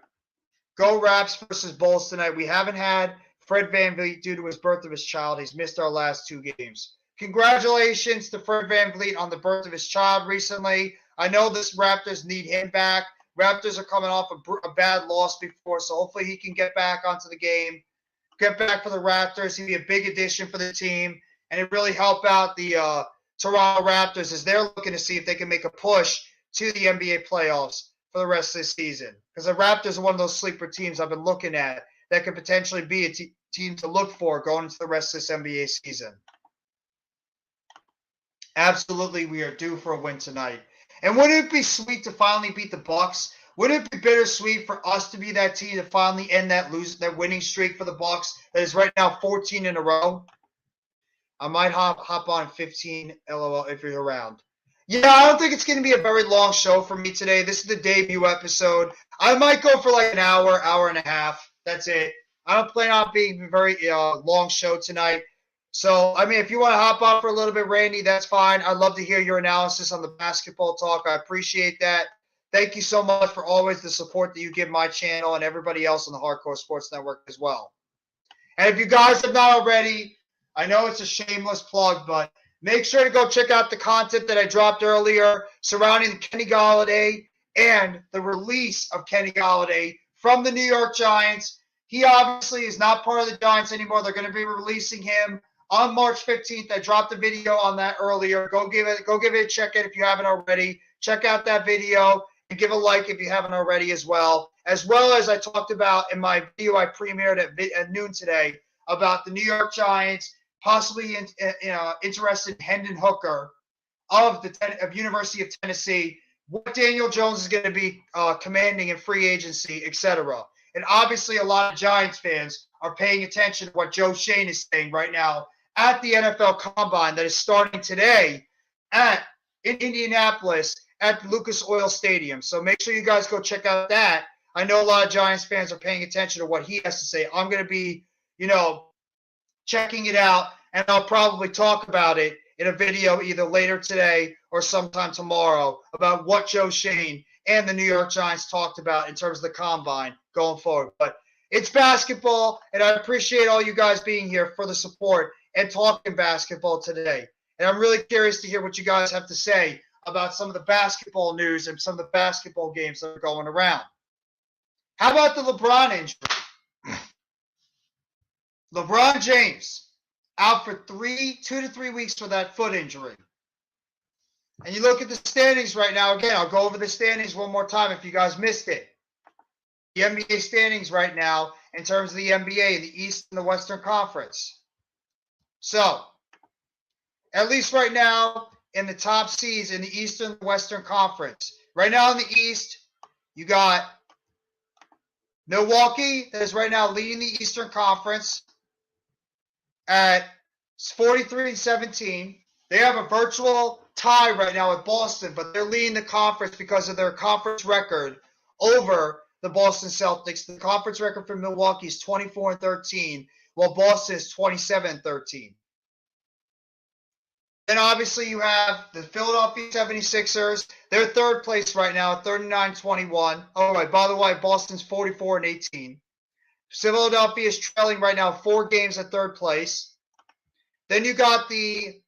Go Raps versus Bulls tonight. We haven't had Fred VanVleet due to his birth of his child. He's missed our last 2 games. Congratulations to Fred VanVleet on the birth of his child recently. I know this Raptors need him back. Raptors are coming off a bad loss before, so hopefully he can get back onto the game. Get back for the Raptors. He'd be a big addition for the team, and it really help out the Toronto Raptors as they're looking to see if they can make a push to the NBA playoffs for the rest of this season. Because the Raptors are one of those sleeper teams I've been looking at that could potentially be a team to look for going into the rest of this NBA season. Absolutely, we are due for a win tonight. And wouldn't it be sweet to finally beat the Bucks? Wouldn't it be bittersweet for us to be that team to finally end that winning streak for the Bucks that is right now 14 in a row? I might hop on 15 LOL if you're around. Yeah, I don't think it's going to be a very long show for me today. This is the debut episode. I might go for like an hour, hour and a half. That's it. I don't plan on being a very long show tonight. So, I mean, if you want to hop on for a little bit, Randy, that's fine. I'd love to hear your analysis on the basketball talk. I appreciate that. Thank you so much for always the support that you give my channel and everybody else on the Hardcore Sports Network as well. And if you guys have not already, I know it's a shameless plug, but make sure to go check out the content that I dropped earlier surrounding Kenny Golladay and the release of Kenny Golladay from the New York Giants. He obviously is not part of the Giants anymore. They're going to be releasing him on March 15th. I dropped a video on that earlier. Go give it a check in if you haven't already. Check out that video and give a like if you haven't already as well as I talked about in my video I premiered at noon today about the New York Giants possibly interested in Hendon Hooker of University of Tennessee, what Daniel Jones is going to be commanding in free agency, etc. And obviously a lot of Giants fans are paying attention to what Joe Schoen is saying right now at the NFL Combine that is starting today in Indianapolis at Lucas Oil Stadium. So make sure you guys go check out that. I know a lot of Giants fans are paying attention to what he has to say. I'm going to be, checking it out, and I'll probably talk about it in a video either later today or sometime tomorrow about what Joe Schoen and the New York Giants talked about in terms of the Combine going forward. But it's basketball, and I appreciate all you guys being here for the support and talking basketball today. And I'm really curious to hear what you guys have to say about some of the basketball news and some of the basketball games that are going around. How about the LeBron injury? LeBron James out for 2 to 3 weeks for that foot injury. And you look at the standings right now. Again, I'll go over the standings one more time if you guys missed it. The NBA standings right now in terms of the NBA, the East and the Western Conference. So, at least right now in the top seeds in the Eastern and Western Conference. Right now in the East, you got Milwaukee that is right now leading the Eastern Conference at 43-17. They have a virtual tie right now with Boston, but they're leading the conference because of their conference record over the Boston Celtics. The conference record for Milwaukee is 24-13, while Boston is 27-13. Then obviously you have the Philadelphia 76ers. They're third place right now at 39-21. Oh, right, by the way, Boston's 44-18. Philadelphia is trailing right now 4 games at third place. Then you got the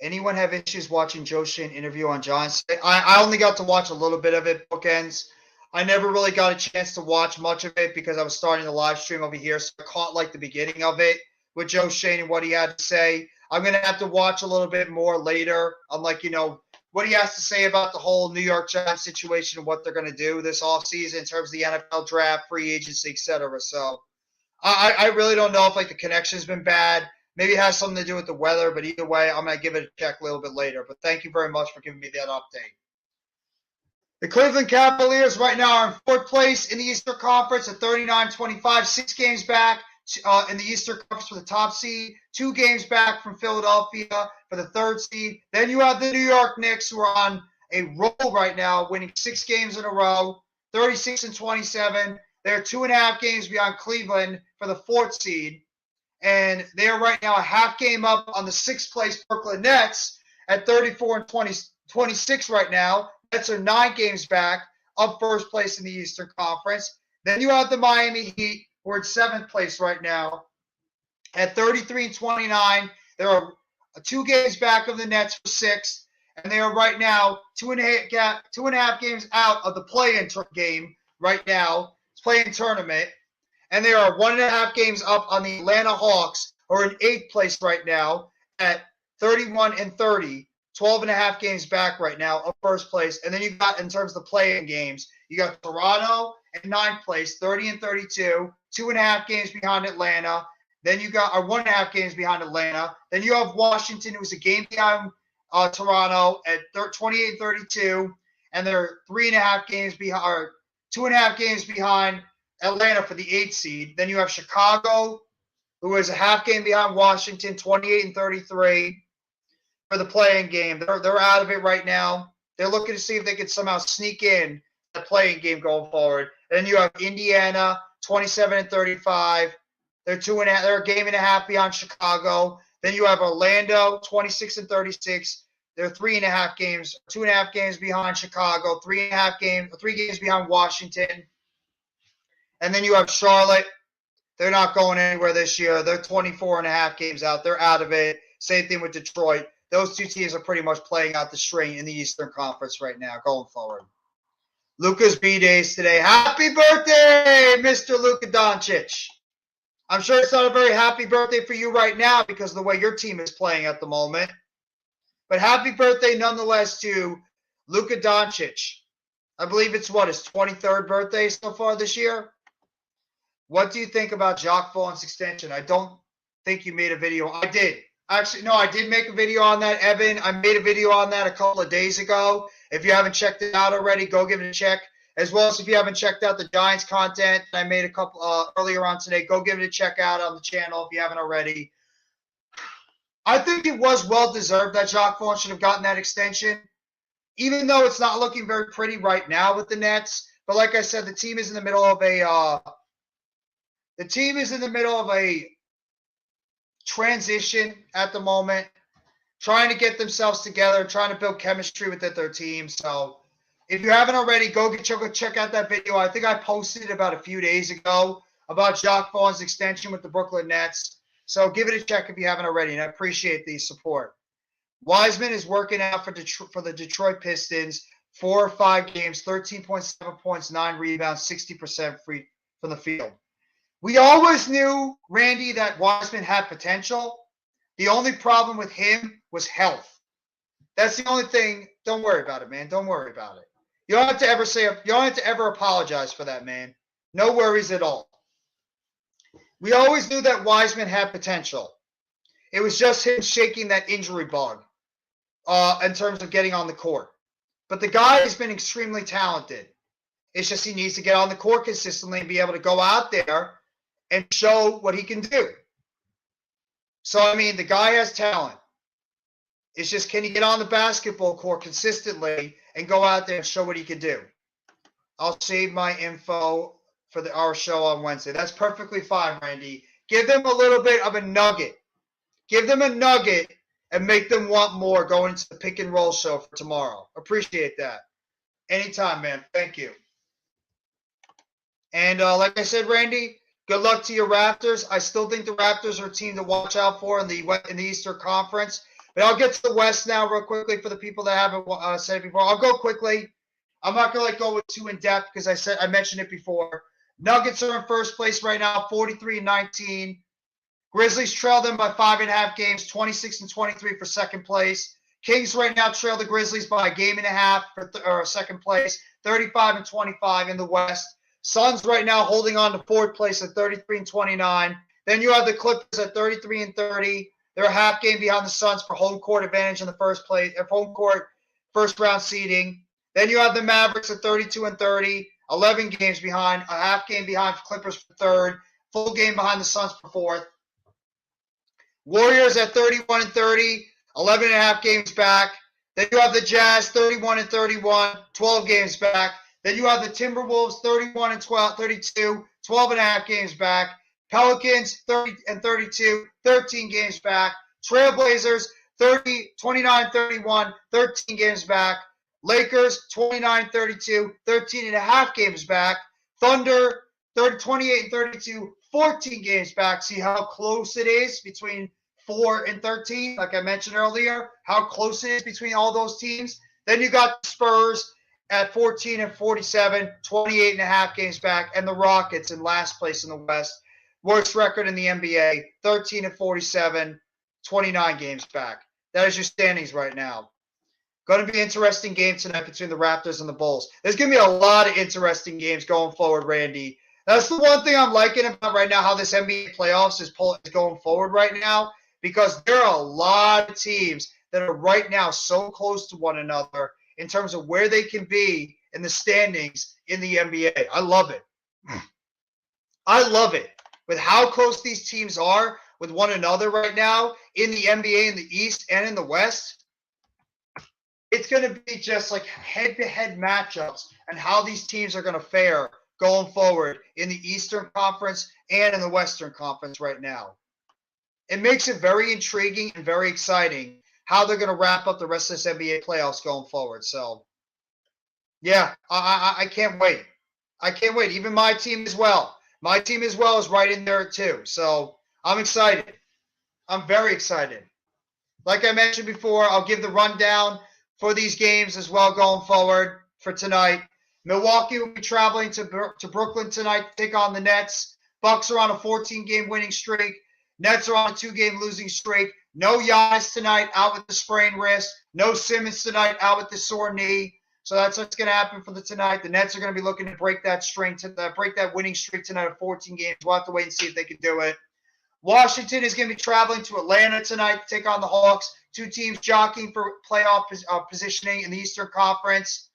anyone have issues watching Joe Schoen interview on Giants? I only got to watch a little bit of it, bookends. I never really got a chance to watch much of it because I was starting the live stream over here, so I caught like the beginning of it with Joe Schoen and what he had to say. I'm going to have to watch a little bit more later on, what he has to say about the whole New York Giants situation and what they're going to do this offseason in terms of the NFL draft, free agency, etc. So I really don't know if the connection's been bad. Maybe it has something to do with the weather, but either way, I'm going to give it a check a little bit later. But thank you very much for giving me that update. The Cleveland Cavaliers right now are in fourth place in the Eastern Conference at 39-25, 6 games back in the Eastern Conference for the top seed, 2 games back from Philadelphia for the third seed. Then you have the New York Knicks, who are on a roll right now, winning 6 games in a row, 36-27. They're 2.5 games behind Cleveland for the fourth seed. And they are right now a half game up on the 6th place Brooklyn Nets at 34-26 right now. Nets are 9 games back, up first place in the Eastern Conference. Then you have the Miami Heat, who are in 7th place right now at 33-29. They are 2 games back of the Nets for 6th. And they are right now 2.5 games out of the play-in game right now. It's play-in tournament. And they are 1.5 games up on the Atlanta Hawks, who are in 8th place right now at 31-30. 12.5 games back right now of first place. And then you got, in terms of the play-in games, you got Toronto in ninth place, 30 and 32, 2.5 games behind Atlanta. Then you got 1.5 games behind Atlanta. Then you have Washington, who's a game behind Toronto at 28 and 32, and they're 3.5 games behind, or 2.5 games behind Atlanta for the 8th seed. Then you have Chicago, who is a half game behind Washington, 28 and 33 for the playing game. They're out of it right now. They're looking to see if they can somehow sneak in the playing game going forward. And then you have Indiana, 27 and 35. They're a game and a half behind Chicago. Then you have Orlando, 26 and 36. They're 3.5 games, 2.5 games behind Chicago, 3 games behind Washington. And then you have Charlotte. They're not going anywhere this year. They're 24.5 games out. They're out of it. Same thing with Detroit. Those two teams are pretty much playing out the string in the Eastern Conference right now, going forward. Luka's B-Days today. Happy birthday, Mr. Luka Doncic. I'm sure it's not a very happy birthday for you right now because of the way your team is playing at the moment. But happy birthday nonetheless to Luka Doncic. I believe it's his 23rd birthday so far this year. What do you think about Jacque Vaughn's extension? I don't think you made a video. I did. Actually, no, I did make a video on that, Evan. I made a video on that a couple of days ago. If you haven't checked it out already, go give it a check. As well as if you haven't checked out the Giants content I made a couple earlier on today, go give it a check out on the channel if you haven't already. I think it was well-deserved that Jacque Vaughn should have gotten that extension, even though it's not looking very pretty right now with the Nets. But like I said, the team is in the middle of a transition at the moment, trying to get themselves together, trying to build chemistry within their team. So if you haven't already, go check out that video. I think I posted it about a few days ago about Jacque Vaughn's extension with the Brooklyn Nets. So give it a check if you haven't already, and I appreciate the support. Wiseman is working out for the Detroit Pistons, 4 or 5 games, 13.7 points, 9 rebounds, 60% free from the field. We always knew, Randy, that Wiseman had potential. The only problem with him was health. That's the only thing. Don't worry about it, man. Don't worry about it. You don't have to ever apologize for that, man. No worries at all. We always knew that Wiseman had potential. It was just him shaking that injury bug in terms of getting on the court. But the guy has been extremely talented. It's just he needs to get on the court consistently and be able to go out there and show what he can do. So, I mean, the guy has talent. It's just, can he get on the basketball court consistently and go out there and show what he can do? I'll save my info for our show on Wednesday. That's perfectly fine, Randy. Give them a little bit of a nugget. Give them a nugget and make them want more going into the pick and roll show for tomorrow. Appreciate that. Anytime, man. Thank you. And like I said, Randy, good luck to your Raptors. I still think the Raptors are a team to watch out for in the Eastern Conference. But I'll get to the West now real quickly for the people that haven't said it before. I'll go quickly. I'm not going to go too in-depth because I mentioned it before. Nuggets are in first place right now, 43-19. Grizzlies trail them by 5.5 games, 26-23 for second place. Kings right now trail the Grizzlies by a game and a half for second place, 35-25 in the West. Suns right now holding on to fourth place at 33-29. Then you have the Clippers at 33-30. They're a half game behind the Suns for home court advantage in the first place, home court first round seeding. Then you have the Mavericks at 32-30, 11 games behind, a half game behind Clippers for third, full game behind the Suns for fourth. Warriors at 31-30, 11.5 games back. Then you have the Jazz 31-31, 12 games back. Then you have the Timberwolves 31-12, 32, 12.5 games back. Pelicans 30-32, 13 games back. Trailblazers 29-31, 13 games back. Lakers 29-32, 13.5 games back. Thunder 28-32, 14 games back. See how close it is between 4 and 13, like I mentioned earlier, how close it is between all those teams. Then you got the Spurs at 14-47, 28.5 games back, and the Rockets in last place in the West. Worst record in the NBA, 13-47, 29 games back. That is your standings right now. Going to be an interesting game tonight between the Raptors and the Bulls. There's going to be a lot of interesting games going forward, Randy. That's the one thing I'm liking about right now, how this NBA playoffs is going forward right now, because there are a lot of teams that are right now so close to one another in terms of where they can be in the standings in the NBA. I love it. I love it. With how close these teams are with one another right now in the NBA in the East and in the West, it's going to be just like head-to-head matchups and how these teams are going to fare going forward in the Eastern Conference and in the Western Conference right now. It makes it very intriguing and very exciting how they're going to wrap up the rest of this NBA playoffs going forward. So, yeah, I can't wait. I can't wait. Even my team as well. My team as well is right in there too. So, I'm excited. I'm very excited. Like I mentioned before, I'll give the rundown for these games as well going forward for tonight. Milwaukee will be traveling to Brooklyn tonight to take on the Nets. Bucks are on a 14-game winning streak. Nets are on a 2-game losing streak. No Giannis tonight, out with the sprained wrist. No Simmons tonight, out with the sore knee. So that's what's going to happen for the tonight. The Nets are going to be looking to break that winning streak tonight of 14 games. We'll have to wait and see if they can do it. Washington is going to be traveling to Atlanta tonight to take on the Hawks. Two teams jockeying for playoff positioning in the Eastern Conference.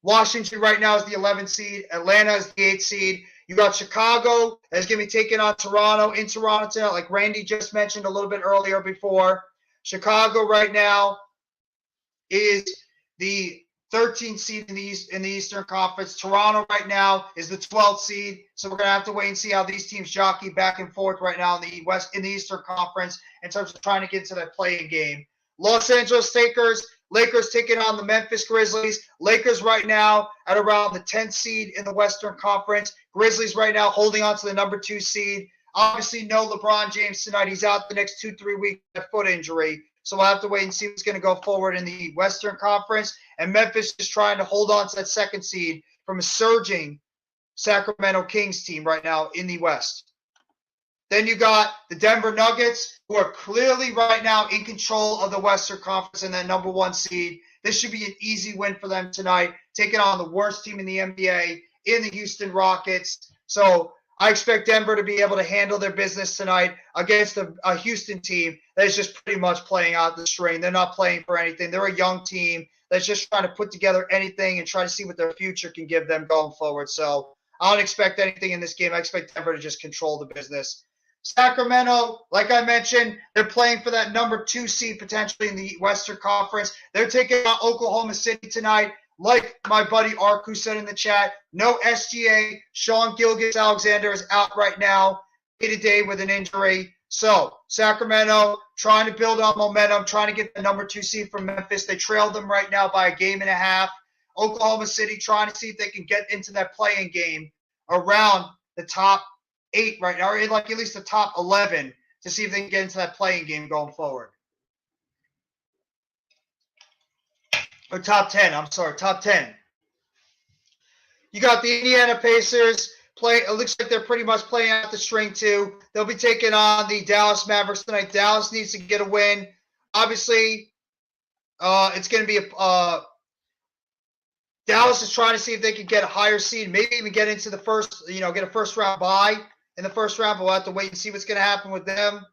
Washington right now is the 11th seed. Atlanta is the 8th seed. You got Chicago that's going to be taking on Toronto in Toronto tonight, like Randy just mentioned a little bit earlier before. Chicago right now is the 13th seed in the Eastern Conference. Toronto right now is the 12th seed. So we're going to have to wait and see how these teams jockey back and forth right now in the Eastern Conference in terms of trying to get into that play-in game. Los Angeles Lakers taking on the Memphis Grizzlies. Lakers right now at around the 10th seed in the Western Conference. Grizzlies right now holding on to the number 2 seed. Obviously, no LeBron James tonight. He's out the next 2-3 weeks with a foot injury. So we'll have to wait and see what's going to go forward in the Western Conference. And Memphis is trying to hold on to that 2nd seed from a surging Sacramento Kings team right now in the West. Then you got the Denver Nuggets, who are clearly right now in control of the Western Conference and that number 1 seed. This should be an easy win for them tonight, taking on the worst team in the NBA in the Houston Rockets. So I expect Denver to be able to handle their business tonight against a Houston team that is just pretty much playing out the string. They're not playing for anything. They're a young team that's just trying to put together anything and try to see what their future can give them going forward. So I don't expect anything in this game. I expect Denver to just control the business. Sacramento, like I mentioned, they're playing for that number 2 seed potentially in the Western Conference. They're taking on Oklahoma City tonight. Like my buddy Ark, who said in the chat, no SGA. Sean Gilgeous-Alexander is out right now, day-to-day with an injury. So Sacramento trying to build on momentum, trying to get the number 2 seed from Memphis. They trailed them right now by a game and a half. Oklahoma City trying to see if they can get into that play-in game around the top 8 right now, or like at least the top 11 to see if they can get into that play-in game going forward. Or top 10, I'm sorry, top 10. You got the Indiana Pacers. It looks like they're pretty much playing out the string too. They'll be taking on the Dallas Mavericks tonight. Dallas needs to get a win. Obviously, it's going to be Dallas is trying to see if they can get a higher seed, maybe even get into the first, get a first-round bye in the first round, but we'll have to wait and see what's going to happen with them.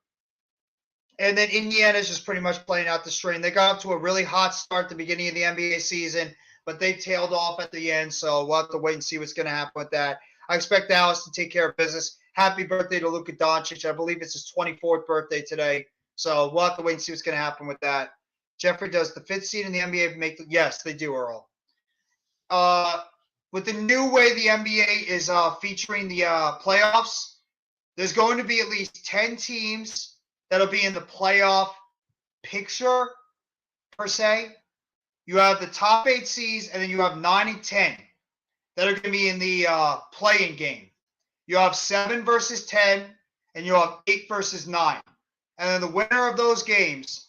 And then Indiana's just pretty much playing out the string. They got up to a really hot start at the beginning of the NBA season, but they tailed off at the end, so we'll have to wait and see what's going to happen with that. I expect Dallas to take care of business. Happy birthday to Luka Doncic. I believe it's his 24th birthday today, so we'll have to wait and see what's going to happen with that. Jeffrey, does the 5th seed in the NBA make the – yes, they do, Earl. With the new way the NBA is featuring the playoffs, there's going to be at least 10 teams that'll be in the playoff picture, per se. You have the top 8 seeds, and then you have 9 and 10 that are going to be in the play-in game. You have 7 versus 10, and you have 8 versus 9. And then the winner of those games,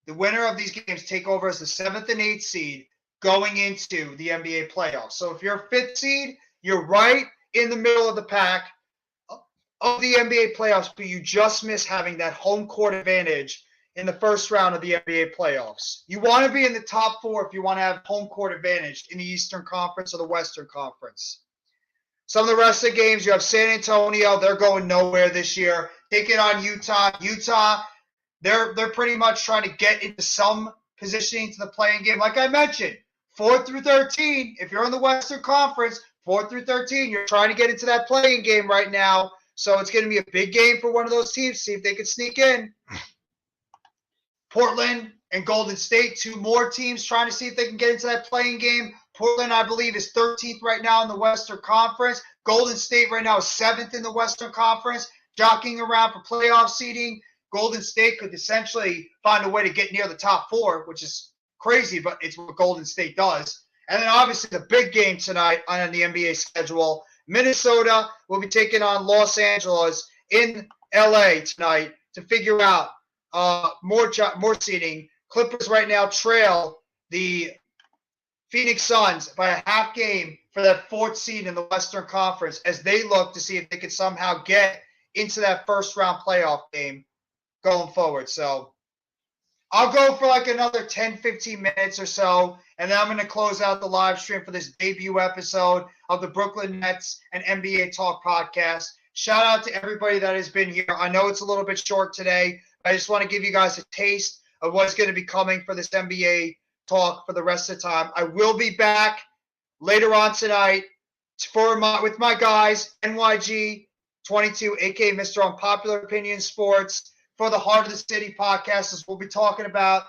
the winner of these games take over as the 7th and 8th seed going into the NBA playoffs. So if you're a 5th seed, you're right in the middle of the pack of the NBA playoffs, but you just miss having that home court advantage in the first round of the NBA playoffs. You want to be in the top 4 if you want to have home court advantage in the Eastern Conference or the Western Conference. Some of the rest of the games, you have San Antonio. They're going nowhere this year. Taking on Utah. Utah, they're pretty much trying to get into some positioning to the playing game. Like I mentioned, 4 through 13, if you're in the Western Conference, 4 through 13, you're trying to get into that playing game right now. So it's going to be a big game for one of those teams, see if they can sneak in. Portland and Golden State, 2 more teams trying to see if they can get into that playing game. Portland, I believe, is 13th right now in the Western Conference. Golden State right now is 7th in the Western Conference, jockeying around for playoff seeding. Golden State could essentially find a way to get near the top 4, which is crazy, but it's what Golden State does. And then obviously the big game tonight on the NBA schedule, Minnesota will be taking on Los Angeles in LA tonight to figure out more seeding. Clippers right now trail the Phoenix Suns by a half game for that 4th seed in the Western Conference as they look to see if they can somehow get into that first round playoff game going forward. So I'll go for like another 10, 15 minutes or so, and then I'm going to close out the live stream for this debut episode of the Brooklyn Nets and NBA Talk podcast. Shout out to everybody that has been here. I know it's a little bit short today, but I just want to give you guys a taste of what's going to be coming for this NBA Talk for the rest of the time. I will be back later on tonight with my guys, NYG22, aka Mr. Unpopular Opinion Sports, for the Heart of the City podcast, as we'll be talking about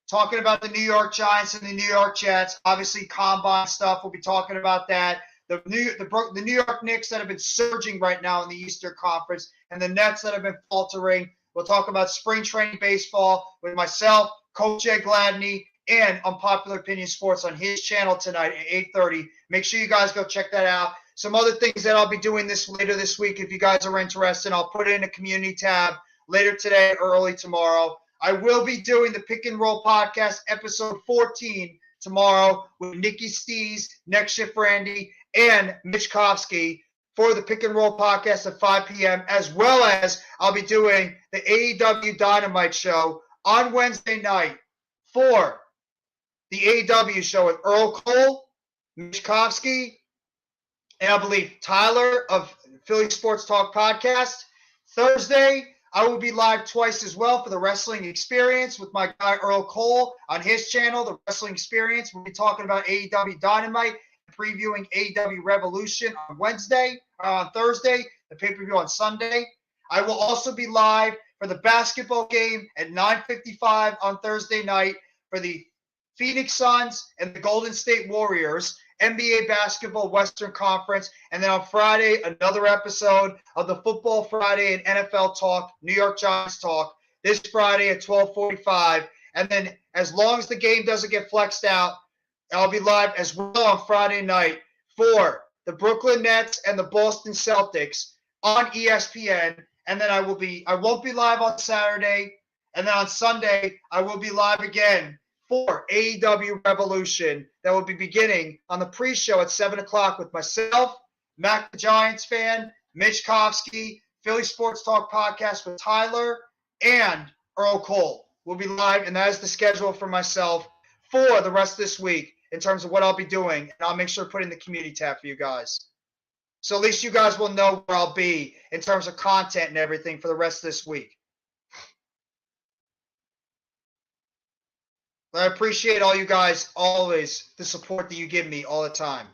the New York Giants and the New York Jets. Obviously, combine stuff. We'll be talking about that. The New York Knicks that have been surging right now in the Eastern Conference, and the Nets that have been faltering. We'll talk about spring training baseball with myself, Coach Jay Gladney, and Unpopular Opinion Sports on his channel tonight at 8:30. Make sure you guys go check that out. Some other things that I'll be doing later this week, if you guys are interested, I'll put it in a community tab later today or early tomorrow. I will be doing the Pick and Roll podcast episode 14 tomorrow with Nikki Stees, Next Shift Randy, and Mitch Kofsky for the Pick and Roll podcast at 5 p.m., as well as I'll be doing the AEW Dynamite show on Wednesday night for the AEW show with Earl Cole, Mitch Kofsky, and I believe Tyler of Philly Sports Talk podcast. Thursday, I will be live twice as well for the Wrestling Experience with my guy Earl Cole on his channel, The Wrestling Experience. We'll be talking about AEW Dynamite and previewing AEW Revolution on Thursday, the pay-per-view on Sunday. I will also be live for the basketball game at 9:55 on Thursday night for the Phoenix Suns and the Golden State Warriors, NBA Basketball Western Conference. And then on Friday, another episode of the Football Friday and NFL Talk, New York Giants Talk, this Friday at 12:45. And then as long as the game doesn't get flexed out, I'll be live as well on Friday night for the Brooklyn Nets and the Boston Celtics on ESPN. And then I won't be live on Saturday. And then on Sunday, I will be live again for AEW Revolution that will be beginning on the pre-show at 7 o'clock with myself, Mac the Giants fan, Mitch Kofsky, Philly Sports Talk podcast with Tyler, and Earl Cole. We'll be live, and that is the schedule for myself for the rest of this week in terms of what I'll be doing, and I'll make sure to put in the community tab for you guys. So at least you guys will know where I'll be in terms of content and everything for the rest of this week. I appreciate all you guys, always, the support that you give me all the time.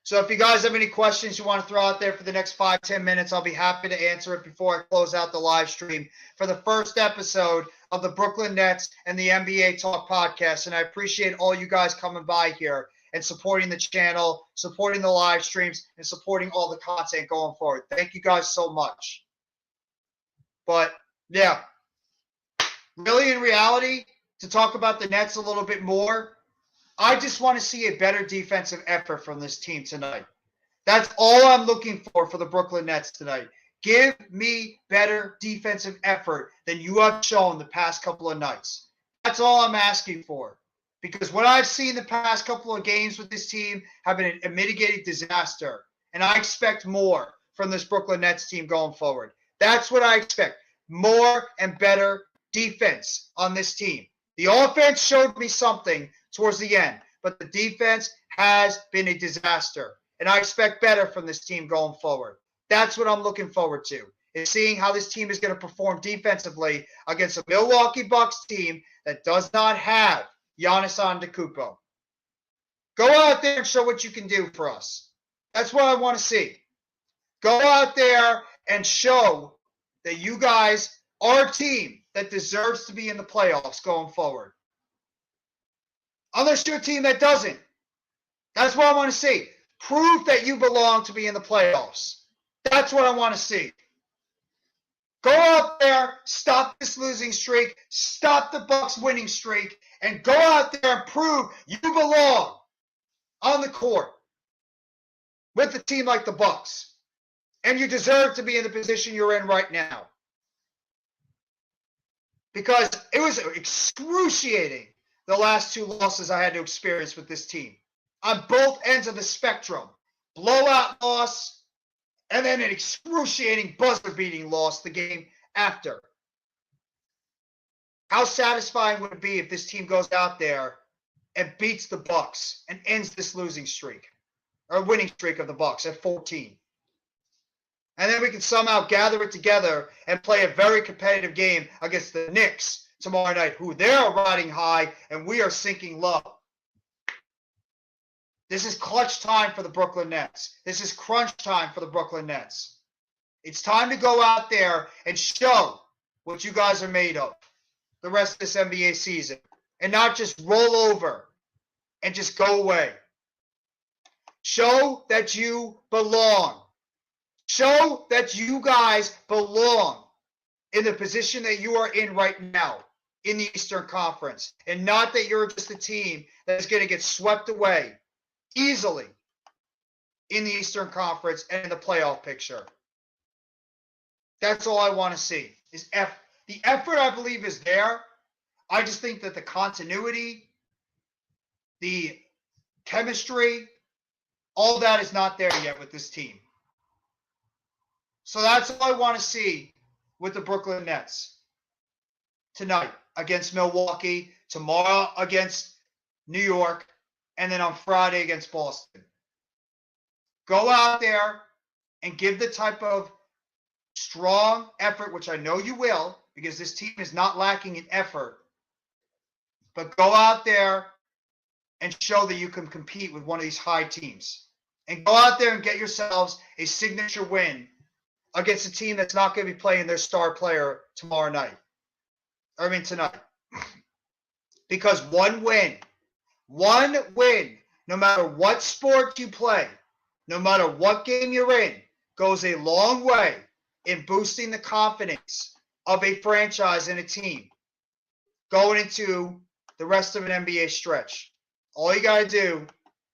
So if you guys have any questions you want to throw out there for the next 5-10 minutes, I'll be happy to answer it before I close out the live stream for the first episode of the Brooklyn Nets and the NBA Talk podcast. And I appreciate all you guys coming by here and supporting the channel, supporting the live streams, and supporting all the content going forward. Thank you guys so much. But, yeah, really in reality, to talk about the Nets a little bit more, I just want to see a better defensive effort from this team tonight. That's all I'm looking for the Brooklyn Nets tonight. Give me better defensive effort than you have shown the past couple of nights. That's all I'm asking for. Because what I've seen the past couple of games with this team have been a mitigated disaster. And I expect more from this Brooklyn Nets team going forward. That's what I expect. More and better defense on this team. The offense showed me something towards the end, but the defense has been a disaster. And I expect better from this team going forward. That's what I'm looking forward to, is seeing how this team is going to perform defensively against a Milwaukee Bucks team that does not have Giannis Antetokounmpo. Go out there and show what you can do for us. That's what I want to see. Go out there and show that you guys are a team that deserves to be in the playoffs going forward. Unless you're a team that doesn't. That's what I want to see. Prove that you belong to be in the playoffs. That's what I want to see. Go out there, stop this losing streak, stop the Bucks winning streak, and go out there and prove you belong on the court with a team like the Bucks. And you deserve to be in the position you're in right now. Because it was excruciating, the last two losses I had to experience with this team. On both ends of the spectrum. Blowout loss, and then an excruciating buzzer-beating loss the game after. How satisfying would it be if this team goes out there and beats the Bucks and ends this losing streak, or winning streak of the Bucks at 14? And then we can somehow gather it together and play a very competitive game against the Knicks tomorrow night, who they're riding high and we are sinking low. This is clutch time for the Brooklyn Nets. This is crunch time for the Brooklyn Nets. It's time to go out there and show what you guys are made of the rest of this NBA season, and not just roll over and just go away. Show that you belong. Show that you guys belong in the position that you are in right now in the Eastern Conference, and not that you're just a team that is going to get swept away easily in the Eastern Conference and in the playoff picture. That's all I want to see. The effort, I believe, is there. I just think that the continuity, the chemistry, all that is not there yet with this team. So that's all I want to see with the Brooklyn Nets tonight against Milwaukee, tomorrow against New York, and then on Friday against Boston. Go out there and give the type of strong effort, which I know you will, because this team is not lacking in effort. But go out there and show that you can compete with one of these high teams. And go out there and get yourselves a signature win against a team that's not going to be playing their star player tonight. Because one win, no matter what sport you play, no matter what game you're in, goes a long way in boosting the confidence of a franchise and a team going into the rest of an NBA stretch. All you got to do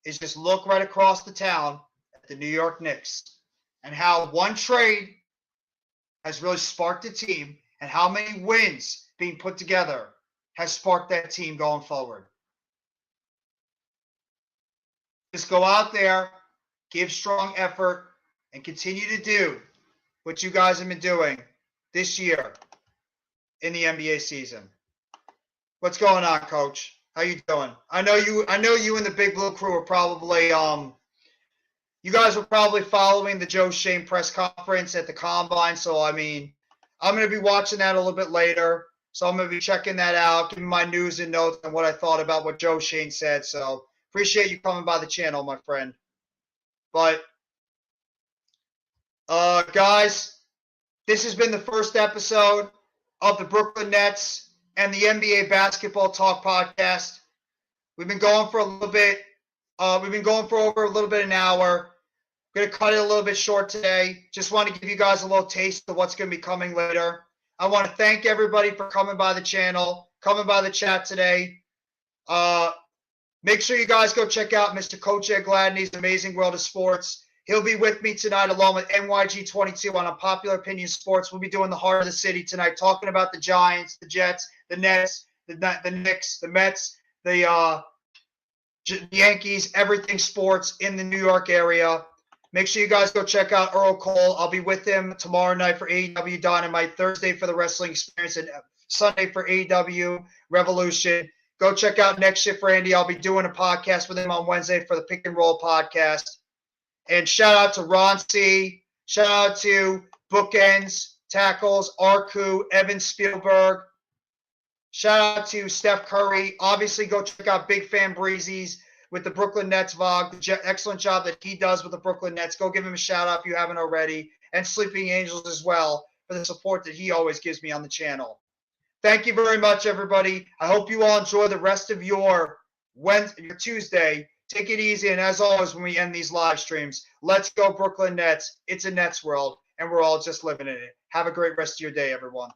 is just look right across the town at the New York Knicks and how one trade has really sparked the team, and how many wins being put together has sparked that team going forward. Just go out there, give strong effort, and continue to do what you guys have been doing this year in the NBA season. What's going on, Coach? How you doing? I know you and the Big Blue Crew are probably you guys were probably following the Joe Shane press conference at the Combine, so I mean, I'm going to be watching that a little bit later. So I'm going to be checking that out, giving my news and notes and what I thought about what Joe Shane said. So appreciate you coming by the channel, my friend. But guys, this has been the first episode of the Brooklyn Nets and the NBA Basketball Talk podcast. We've been going for a little bit. We've been going for over a little bit an hour. We're going to cut it a little bit short today. Just want to give you guys a little taste of what's going to be coming later. I want to thank everybody for coming by the channel, coming by the chat today. Make sure you guys go check out Mr. Coach Ed Gladney's Amazing World of Sports. He'll be with me tonight along with NYG22 on Unpopular Opinion Sports. We'll be doing the heart of the city tonight, talking about the Giants, the Jets, the Nets, the Knicks, the Mets, the Yankees, everything sports in the New York area. Make sure you guys go check out Earl Cole. I'll be with him tomorrow night for AEW Dynamite, Thursday for the Wrestling Experience, and Sunday for AEW Revolution. Go check out Next Shift Randy. I'll be doing a podcast with him on Wednesday for the Pick and Roll podcast. And shout out to Ron C. Shout out to Bookends, Tackles, Arku, Evan Spielberg. Shout out to Steph Curry. Obviously, go check out Big Fan Breezy's with the Brooklyn Nets vlog. The excellent job that he does with the Brooklyn Nets. Go give him a shout out if you haven't already. And Sleeping Angels as well for the support that he always gives me on the channel. Thank you very much, everybody. I hope you all enjoy the rest of your Tuesday. Take it easy. And as always, when we end these live streams, let's go Brooklyn Nets. It's a Nets world, and we're all just living in it. Have a great rest of your day, everyone.